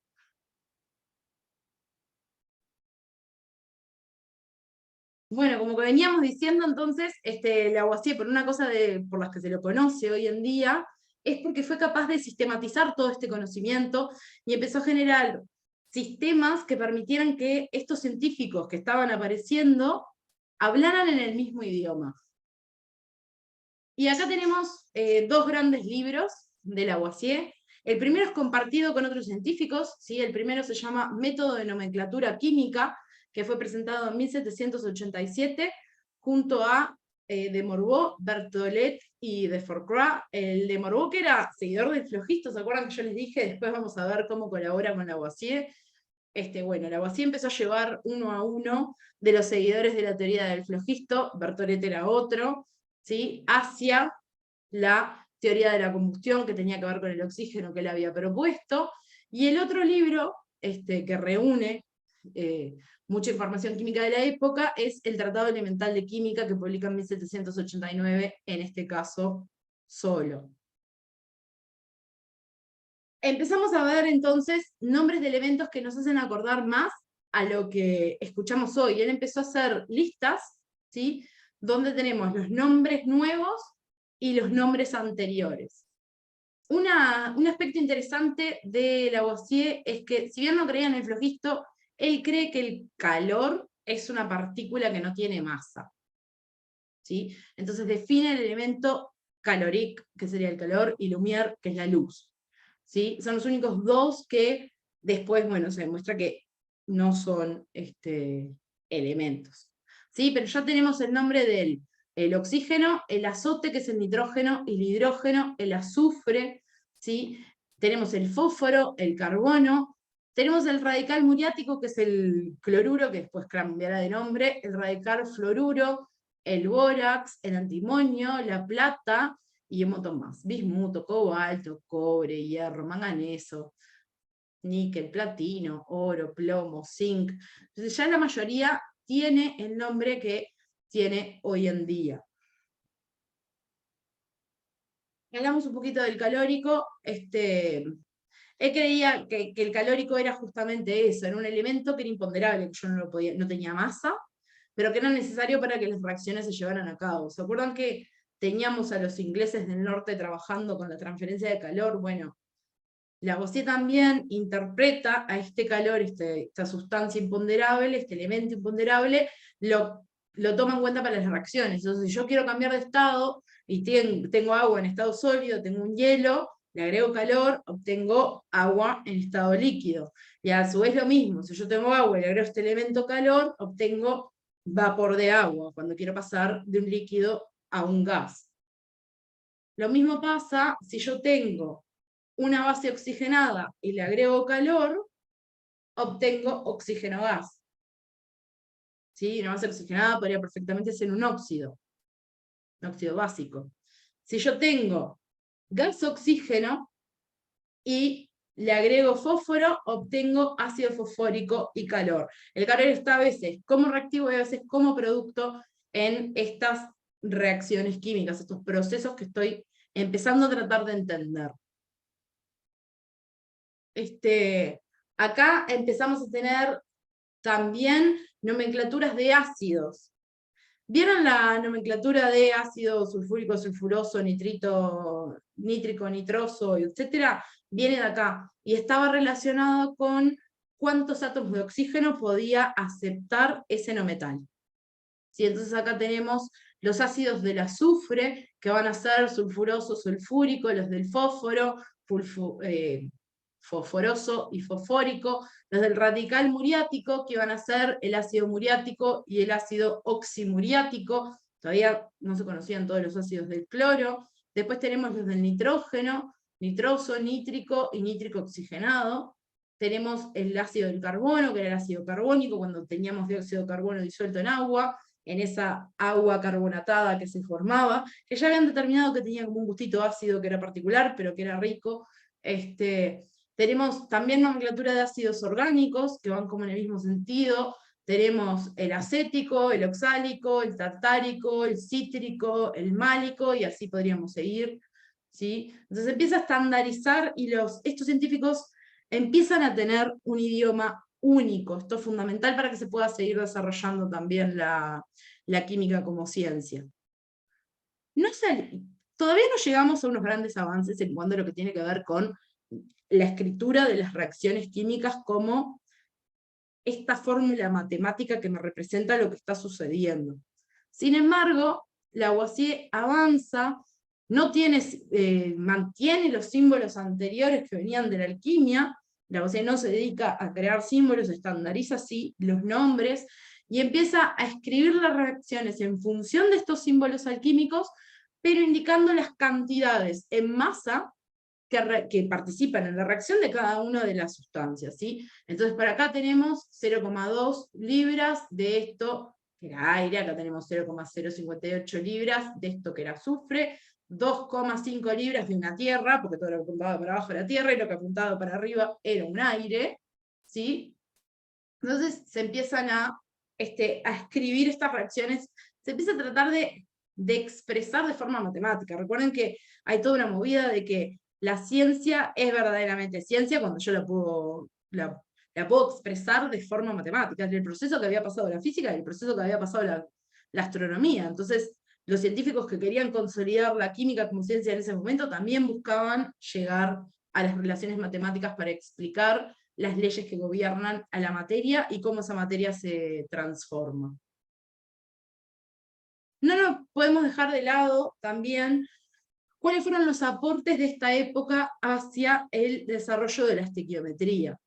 [SPEAKER 1] Bueno, como que veníamos diciendo entonces, Lavoisier, por una cosa por las que se lo conoce hoy en día, es porque fue capaz de sistematizar todo este conocimiento y empezó a generar sistemas que permitieran que estos científicos que estaban apareciendo hablaran en el mismo idioma. Y acá tenemos dos grandes libros de Lavoisier. El primero es compartido con otros científicos, ¿sí? El primero se llama Método de Nomenclatura Química, que fue presentado en 1787, junto a de Morveau, Berthollet y de Fourcroy. El de Morveau, que era seguidor del flogisto, ¿se acuerdan que yo les dije? Después vamos a ver cómo colabora con Lavoisier. Bueno, Lavoisier empezó a llevar uno a uno de los seguidores de la teoría del flogisto, Berthollet era otro, ¿sí? Hacia la teoría de la combustión, que tenía que ver con el oxígeno que él había propuesto, y el otro libro, que reúne mucha información química de la época, es el Tratado Elemental de Química, que publica en 1789, en este caso solo. Empezamos a ver entonces nombres de elementos que nos hacen acordar más a lo que escuchamos hoy. Él empezó a hacer listas, ¿sí? Donde tenemos los nombres nuevos y los nombres anteriores. Un aspecto interesante de Lavoisier es que, si bien no creía en el flogisto, él cree que el calor es una partícula que no tiene masa. ¿Sí? Entonces define el elemento caloric, que sería el calor, y lumière, que es la luz. ¿Sí? Son los únicos dos que después, bueno, se demuestra que no son elementos. ¿Sí? Pero ya tenemos el nombre del el oxígeno, el azote, que es el nitrógeno, el hidrógeno, el azufre, ¿sí? Tenemos el fósforo, el carbono, tenemos el radical muriático, que es el cloruro, que después cambiará de nombre, el radical fluoruro, el bórax, el antimonio, la plata, y un montón más. Bismuto, cobalto, cobre, hierro, manganeso, níquel, platino, oro, plomo, zinc. Entonces ya la mayoría tiene el nombre que tiene hoy en día. Hablamos un poquito del calórico. Él creía que el calórico era justamente eso, era un elemento que era imponderable, que yo no tenía masa, pero que era necesario para que las reacciones se llevaran a cabo. ¿Se acuerdan que teníamos a los ingleses del norte trabajando con la transferencia de calor? Bueno, Lavoisier también interpreta a este calor, esta sustancia imponderable, este elemento imponderable, lo toma en cuenta para las reacciones. Entonces, si yo quiero cambiar de estado, y tengo agua en estado sólido, tengo un hielo, le agrego calor, obtengo agua en estado líquido. Y a su vez lo mismo, si yo tengo agua y le agrego este elemento calor, obtengo vapor de agua, cuando quiero pasar de un líquido a un gas. Lo mismo pasa si yo tengo una base oxigenada y le agrego calor, obtengo oxígeno gas. ¿Sí? Una base oxigenada podría perfectamente ser un óxido básico. Si yo tengo gas oxígeno y le agrego fósforo, obtengo ácido fosfórico y calor. El calor está a veces como reactivo y a veces como producto en estas reacciones químicas, estos procesos que estoy empezando a tratar de entender. Acá empezamos a tener también nomenclaturas de ácidos. ¿Vieron la nomenclatura de ácido sulfúrico, sulfuroso, nitrito, nítrico, nitroso, etcétera? Viene de acá, y estaba relacionado con cuántos átomos de oxígeno podía aceptar ese no metal. ¿Sí? Entonces acá tenemos los ácidos del azufre, que van a ser sulfuroso, sulfúrico, los del fósforo, fosforoso y fosfórico, los del radical muriático, que van a ser el ácido muriático y el ácido oximuriático. Todavía no se conocían todos los ácidos del cloro. Después tenemos los del nitrógeno, nitroso, nítrico y nítrico oxigenado. Tenemos el ácido del carbono, que era el ácido carbónico, cuando teníamos dióxido de carbono disuelto en agua, en esa agua carbonatada que se formaba, que ya habían determinado que tenía como un gustito ácido que era particular, pero que era rico. Tenemos también nomenclatura de ácidos orgánicos, que van como en el mismo sentido. Tenemos el acético, el oxálico, el tartárico, el cítrico, el málico, y así podríamos seguir, ¿sí? Entonces empieza a estandarizar, y estos científicos empiezan a tener un idioma único. Esto es fundamental para que se pueda seguir desarrollando también la química como ciencia. Todavía no llegamos a unos grandes avances en cuanto a lo que tiene que ver con la escritura de las reacciones químicas como esta fórmula matemática que me representa lo que está sucediendo. Sin embargo, Lavoisier avanza, mantiene los símbolos anteriores que venían de la alquimia. Lavoisier no se dedica a crear símbolos, estandariza así los nombres, y empieza a escribir las reacciones en función de estos símbolos alquímicos, pero indicando las cantidades en masa que participan en la reacción de cada una de las sustancias, ¿sí? Entonces, para acá tenemos 0,2 libras de esto, que era aire, acá tenemos 0,058 libras de esto que era azufre, 2,5 libras de una tierra, porque todo lo que apuntaba para abajo era tierra, y lo que apuntaba para arriba era un aire, ¿sí? Entonces se empiezan a escribir estas reacciones, se empieza a tratar de expresar de forma matemática. Recuerden que hay toda una movida de que la ciencia es verdaderamente ciencia cuando yo la puedo expresar de forma matemática, el proceso que había pasado la física y el proceso que había pasado la astronomía. Entonces, los científicos que querían consolidar la química como ciencia en ese momento también buscaban llegar a las relaciones matemáticas para explicar las leyes que gobiernan a la materia y cómo esa materia se transforma. No nos podemos dejar de lado también cuáles fueron los aportes de esta época hacia el desarrollo de la estequiometría.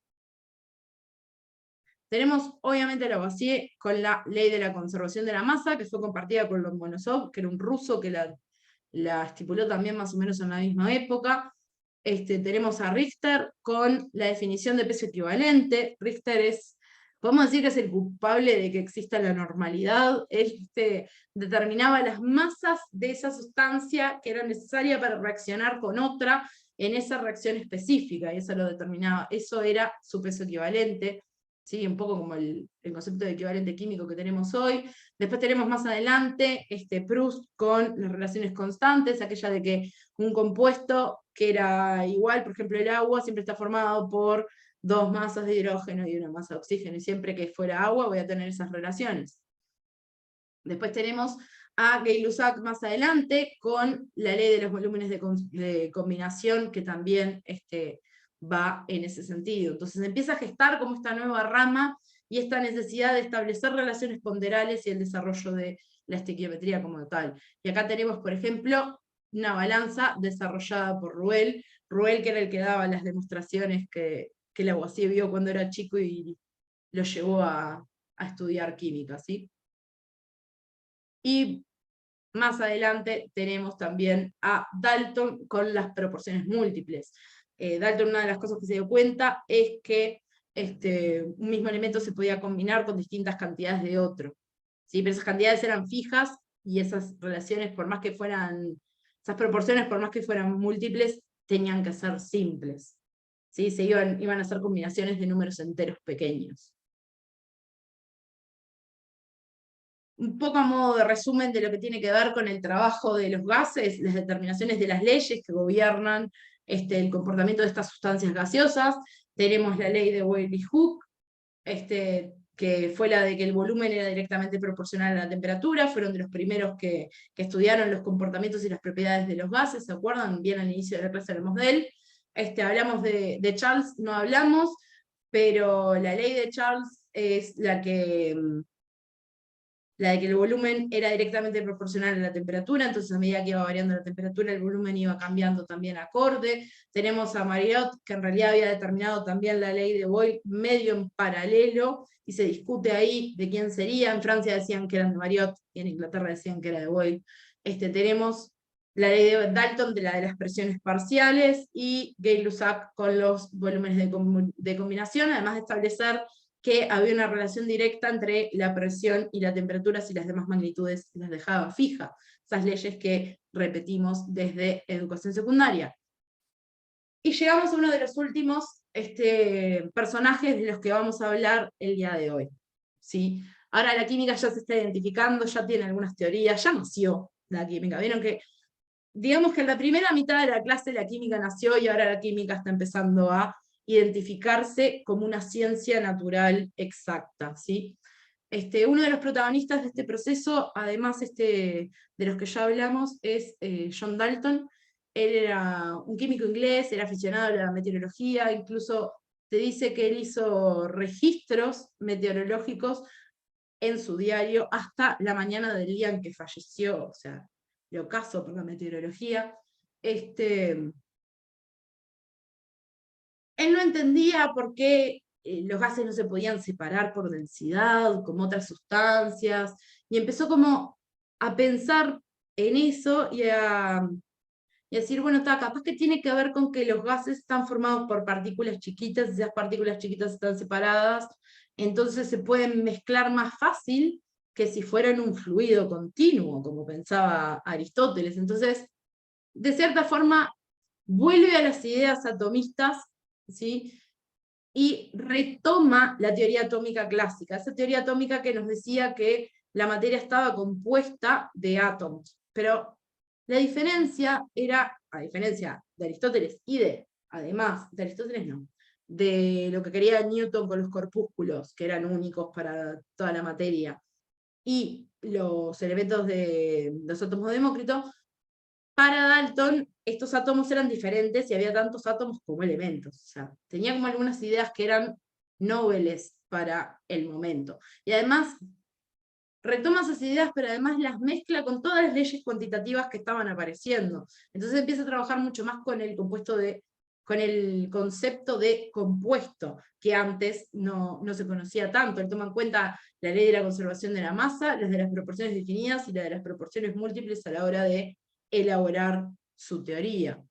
[SPEAKER 1] Tenemos obviamente Lavoisier con la ley de la conservación de la masa, que fue compartida por Lomonosov, que era un ruso que la estipuló también más o menos en la misma época. Tenemos a Richter con la definición de peso equivalente. Richter podemos decir que es el culpable de que exista la normalidad. Él determinaba las masas de esa sustancia que era necesaria para reaccionar con otra en esa reacción específica, y eso lo determinaba, eso era su peso equivalente. ¿Sí? Un poco como el concepto de equivalente químico que tenemos hoy. Después tenemos más adelante Proust con las relaciones constantes, aquella de que un compuesto que era igual, por ejemplo el agua, siempre está formado por 2 masas de hidrógeno y 1 masa de oxígeno, y siempre que fuera agua voy a tener esas relaciones. Después tenemos a Gay-Lussac más adelante con la ley de los volúmenes de combinación, que también va en ese sentido. Entonces empieza a gestar como esta nueva rama y esta necesidad de establecer relaciones ponderales y el desarrollo de la estequiometría como tal. Y acá tenemos, por ejemplo, una balanza desarrollada por Rouel, que era el que daba las demostraciones que Lavoisier vio cuando era chico y lo llevó a estudiar química, ¿sí? Y más adelante tenemos también a Dalton con las proporciones múltiples. Dalton, una de las cosas que se dio cuenta es que un mismo elemento se podía combinar con distintas cantidades de otro, ¿sí? Pero esas cantidades eran fijas, y esas relaciones, por más que fueran, esas proporciones, por más que fueran múltiples, tenían que ser simples, ¿sí? Iban a ser combinaciones de números enteros pequeños. Un poco a modo de resumen de lo que tiene que ver con el trabajo de los gases, las determinaciones de las leyes que gobiernan el comportamiento de estas sustancias gaseosas. Tenemos la ley de Boyle-Hooke, que fue la de que el volumen era directamente proporcional a la temperatura. Fueron de los primeros que estudiaron los comportamientos y las propiedades de los gases, ¿se acuerdan? Bien al inicio de la clase hablamos de él. Hablamos de Charles, no hablamos, pero la ley de Charles es la de que el volumen era directamente proporcional a la temperatura, entonces a medida que iba variando la temperatura, el volumen iba cambiando también acorde. Tenemos a Mariotte, que en realidad había determinado también la ley de Boyle medio en paralelo, y se discute ahí de quién sería. En Francia decían que eran de Mariotte, y en Inglaterra decían que era de Boyle. Tenemos la ley de Dalton, de las presiones parciales, y Gay-Lussac con los volúmenes de combinación, además de establecer que había una relación directa entre la presión y la temperatura si las demás magnitudes las dejaba fijas. Esas leyes que repetimos desde educación secundaria. Y llegamos a uno de los últimos personajes de los que vamos a hablar el día de hoy, ¿sí? Ahora la química ya se está identificando, ya tiene algunas teorías, ya nació la química. Vieron que, digamos que en la primera mitad de la clase la química nació, y ahora la química está empezando a identificarse como una ciencia natural exacta, ¿sí? Uno de los protagonistas de este proceso, además de los que ya hablamos, es John Dalton. Él era un químico inglés, era aficionado a la meteorología, incluso te dice que él hizo registros meteorológicos en su diario hasta la mañana del día en que falleció, o sea, el ocaso por la meteorología. Él no entendía por qué los gases no se podían separar por densidad, como otras sustancias, y empezó como a pensar en eso y a decir, bueno, capaz que tiene que ver con que los gases están formados por partículas chiquitas, y esas partículas chiquitas están separadas, entonces se pueden mezclar más fácil que si fueran un fluido continuo, como pensaba Aristóteles. Entonces, de cierta forma, vuelve a las ideas atomistas, ¿sí? Y retoma la teoría atómica clásica, esa teoría atómica que nos decía que la materia estaba compuesta de átomos. Pero la diferencia era, a diferencia de Aristóteles y además, de Aristóteles no, de lo que quería Newton con los corpúsculos, que eran únicos para toda la materia, y los elementos de los átomos de Demócrito, para Dalton estos átomos eran diferentes y había tantos átomos como elementos. O sea, tenía como algunas ideas que eran nobles para el momento. Y además retoma esas ideas, pero además las mezcla con todas las leyes cuantitativas que estaban apareciendo. Entonces empieza a trabajar mucho más con el con el concepto de compuesto, que antes no se conocía tanto. Él toma en cuenta la ley de la conservación de la masa, las de las proporciones definidas y la de las proporciones múltiples a la hora de elaborar su teoría.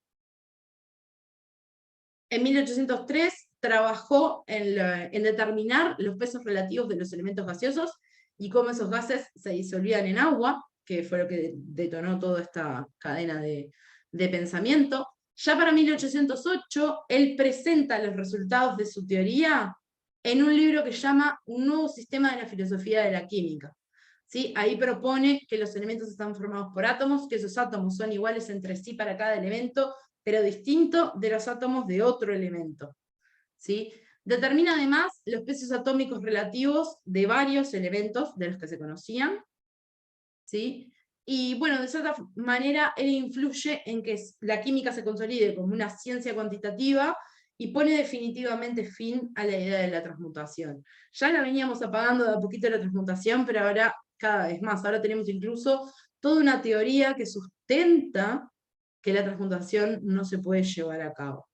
[SPEAKER 1] En 1803 trabajó en determinar los pesos relativos de los elementos gaseosos y cómo esos gases se disolvían en agua, que fue lo que detonó toda esta cadena de pensamiento. Ya para 1808, él presenta los resultados de su teoría en un libro que se llama Un nuevo sistema de la filosofía de la química. ¿Sí? Ahí propone que los elementos están formados por átomos, que esos átomos son iguales entre sí para cada elemento, pero distinto de los átomos de otro elemento. ¿Sí? Determina además los pesos atómicos relativos de varios elementos de los que se conocían. ¿Sí? Y bueno, de cierta manera él influye en que la química se consolide como una ciencia cuantitativa y pone definitivamente fin a la idea de la transmutación. Ya la veníamos apagando de a poquito la transmutación, pero ahora cada vez más. Ahora tenemos incluso toda una teoría que sustenta que la transmutación no se puede llevar a cabo.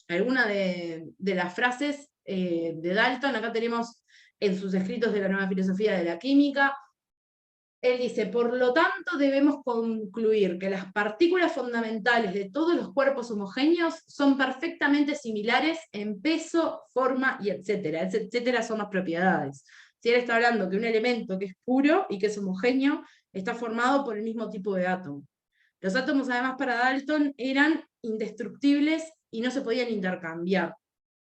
[SPEAKER 1] Alguna de las frases de Dalton, acá tenemos en sus escritos de la nueva filosofía de la química, Él dice, por lo tanto debemos concluir que las partículas fundamentales de todos los cuerpos homogéneos son perfectamente similares en peso, forma y etcétera. Etcétera son las propiedades. Si él está hablando que un elemento que es puro y que es homogéneo está formado por el mismo tipo de átomo. Los átomos, además, para Dalton eran indestructibles y no se podían intercambiar.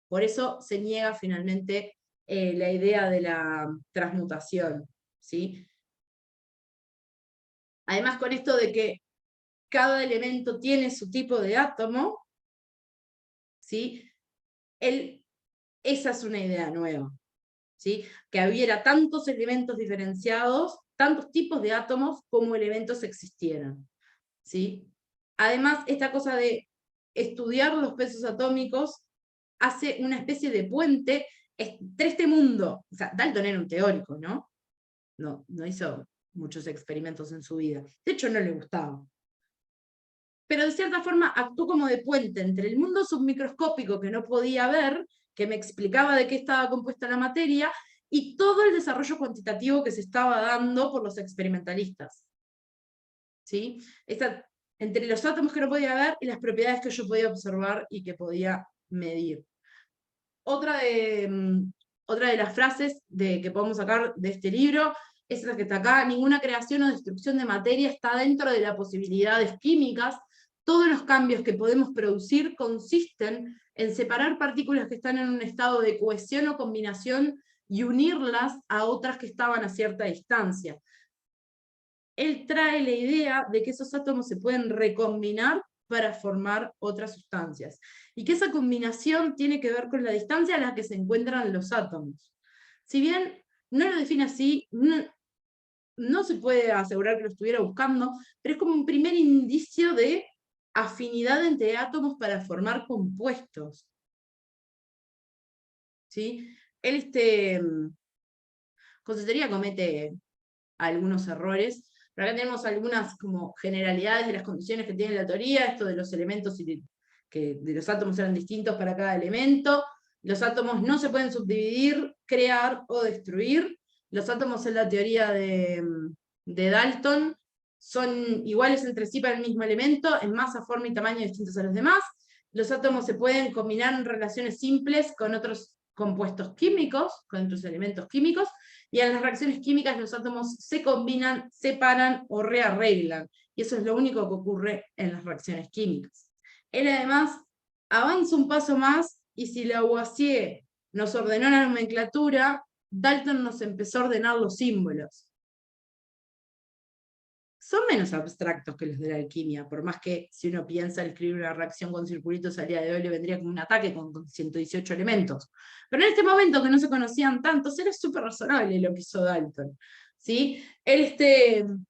[SPEAKER 1] Por eso se niega finalmente la idea de la transmutación, ¿sí? Además, con esto de que cada elemento tiene su tipo de átomo, ¿sí? Esa es una idea nueva, ¿sí? Que hubiera tantos elementos diferenciados, tantos tipos de átomos como elementos existieran, ¿sí? Además, esta cosa de estudiar los pesos atómicos hace una especie de puente entre este mundo. O sea, Dalton era un teórico, ¿no? No hizo muchos experimentos en su vida. De hecho, no le gustaba. Pero de cierta forma actuó como de puente entre el mundo submicroscópico que no podía ver, que me explicaba de qué estaba compuesta la materia, y todo el desarrollo cuantitativo que se estaba dando por los experimentalistas. ¿Sí? Entre los átomos que no podía ver y las propiedades que yo podía observar y que podía medir. Otra de las frases que podemos sacar de este libro es la que está acá: ninguna creación o destrucción de materia está dentro de las posibilidades químicas. Todos los cambios que podemos producir consisten en separar partículas que están en un estado de cohesión o combinación y unirlas a otras que estaban a cierta distancia. Él trae la idea de que esos átomos se pueden recombinar para formar otras sustancias, y que esa combinación tiene que ver con la distancia a la que se encuentran los átomos. Si bien no lo define así, no se puede asegurar que lo estuviera buscando, pero es como un primer indicio de afinidad entre átomos para formar compuestos. ¿Sí? Él, Concetería comete algunos errores, pero acá tenemos algunas como generalidades de las condiciones que tiene la teoría, esto de los elementos que de los átomos eran distintos para cada elemento. Los átomos no se pueden subdividir, crear o destruir. Los átomos en la teoría de Dalton son iguales entre sí para el mismo elemento, en masa, forma y tamaño distintos a los demás. Los átomos se pueden combinar en relaciones simples con otros compuestos químicos, con otros elementos químicos, y en las reacciones químicas los átomos se combinan, separan o rearreglan, y eso es lo único que ocurre en las reacciones químicas. Él además avanza un paso más, y si Lavoisier nos ordenó la nomenclatura, Dalton nos empezó a ordenar los símbolos. Son menos abstractos que los de la alquimia, por más que si uno piensa en escribir una reacción con circulitos al día de hoy le vendría como un ataque con 118 elementos. Pero en este momento que no se conocían tantos, era súper razonable lo que hizo Dalton. ¿Sí? En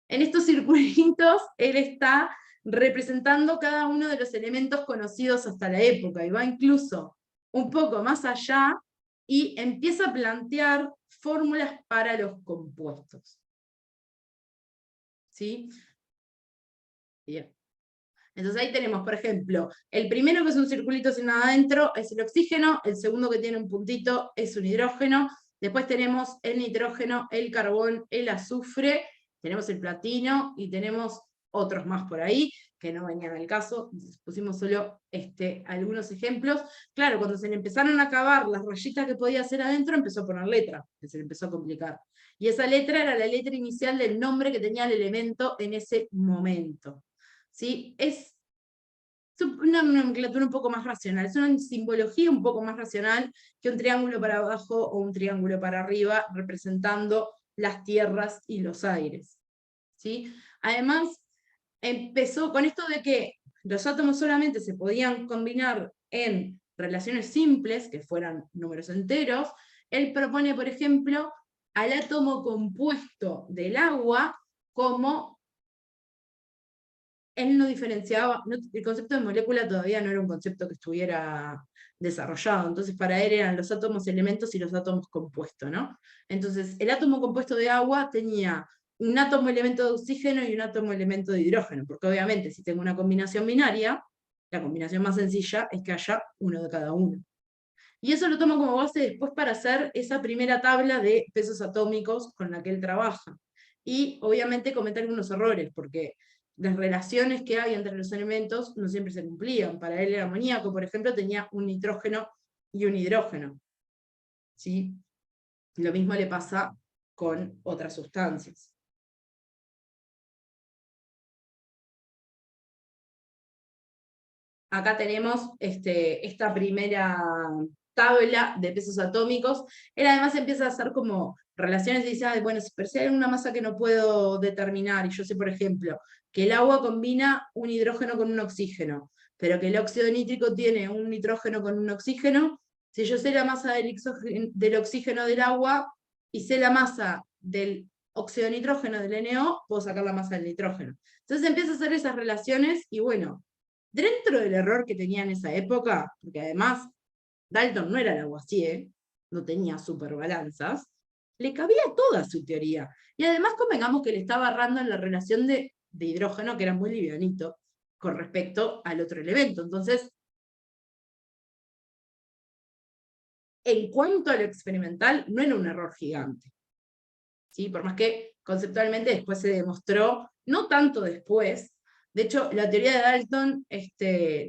[SPEAKER 1] estos circulitos, él está representando cada uno de los elementos conocidos hasta la época, y va incluso un poco más allá, y empieza a plantear fórmulas para los compuestos. ¿Sí? Bien. Entonces ahí tenemos, por ejemplo, el primero, que es un circulito sin nada adentro, es el oxígeno. El segundo, que tiene un puntito, es un hidrógeno. Después tenemos el nitrógeno, el carbón, el azufre, tenemos el platino, y tenemos otros más por ahí, que no venían al caso. Pusimos solo algunos ejemplos. Claro, cuando se le empezaron a acabar las rayitas que podía hacer adentro, empezó a poner letra, que se le empezó a complicar. Y esa letra era la letra inicial del nombre que tenía el elemento en ese momento. ¿Sí? Es una nomenclatura un poco más racional, es una simbología un poco más racional que un triángulo para abajo o un triángulo para arriba, representando las tierras y los aires. ¿Sí? Además, empezó con esto de que los átomos solamente se podían combinar en relaciones simples, que fueran números enteros. Él propone, por ejemplo, al átomo compuesto del agua como... Él no diferenciaba, el concepto de molécula todavía no era un concepto que estuviera desarrollado, entonces para él eran los átomos elementos y los átomos compuestos, ¿no? Entonces el átomo compuesto de agua tenía un átomo elemento de oxígeno y un átomo elemento de hidrógeno, porque obviamente si tengo una combinación binaria, la combinación más sencilla es que haya uno de cada uno. Y eso lo tomo como base después para hacer esa primera tabla de pesos atómicos con la que él trabaja. y obviamente cometer algunos errores, porque las relaciones que hay entre los elementos no siempre se cumplían. Para él el amoníaco, por ejemplo, tenía un nitrógeno y un hidrógeno. ¿Sí? Lo mismo le pasa con otras sustancias. Acá tenemos esta primera tabla de pesos atómicos. Él además empieza a hacer como relaciones y dice, bueno, pero si hay una masa que no puedo determinar, y yo sé, por ejemplo, que el agua combina un hidrógeno con un oxígeno, pero que el óxido nítrico tiene un nitrógeno con un oxígeno, si yo sé la masa del oxígeno del agua y sé la masa del óxido de nitrógeno del NO, puedo sacar la masa del nitrógeno. Entonces empieza a hacer esas relaciones y bueno, dentro del error que tenía en esa época, porque además Dalton no era Lavoisier, no tenía superbalanzas, le cabía toda su teoría. Y además convengamos que le estaba errando en la relación de hidrógeno, que era muy livianito, con respecto al otro elemento. Entonces, en cuanto a lo experimental, no era un error gigante. ¿Sí? Por más que conceptualmente después se demostró, no tanto después. De hecho, la teoría de Dalton,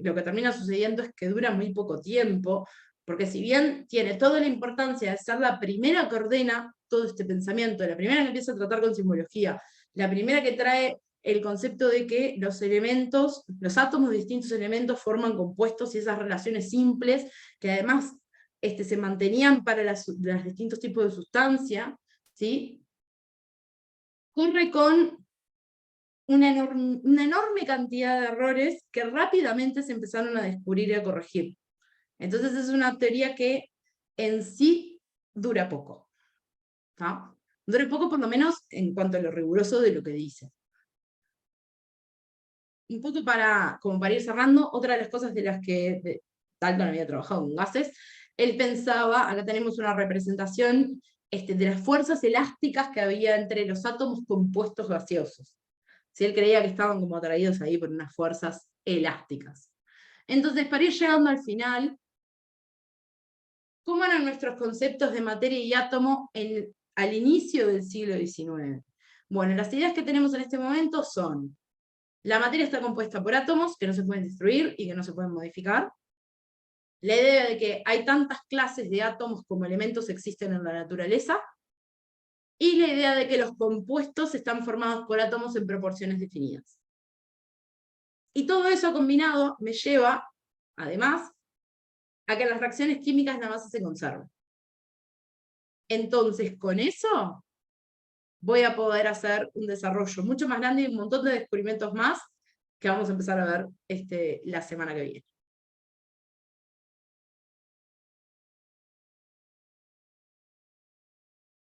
[SPEAKER 1] lo que termina sucediendo es que dura muy poco tiempo, porque si bien tiene toda la importancia de ser la primera que ordena todo este pensamiento, la primera que empieza a tratar con simbología, la primera que trae el concepto de que los elementos, los átomos de distintos elementos forman compuestos y esas relaciones simples, que además se mantenían para los distintos tipos de sustancia, ¿sí? Corre con una enorme cantidad de errores que rápidamente se empezaron a descubrir y a corregir. Entonces es una teoría que en sí dura poco. ¿Ah? Dura poco por lo menos en cuanto a lo riguroso de lo que dice. Un poco como para ir cerrando, otra de las cosas de las que Dalton había trabajado con gases, él pensaba, acá tenemos una representación de las fuerzas elásticas que había entre los átomos compuestos gaseosos. Si él creía que estaban como atraídos ahí por unas fuerzas elásticas. Entonces, para ir llegando al final, ¿cómo eran nuestros conceptos de materia y átomo al inicio del siglo XIX? Bueno, las ideas que tenemos en este momento son: la materia está compuesta por átomos que no se pueden destruir y que no se pueden modificar. La idea de que hay tantas clases de átomos como elementos existen en la naturaleza. Y la idea de que los compuestos están formados por átomos en proporciones definidas. Y todo eso combinado me lleva, además, a que en las reacciones químicas la masa se conserve. Entonces, con eso, voy a poder hacer un desarrollo mucho más grande y un montón de descubrimientos más que vamos a empezar a ver la semana que viene.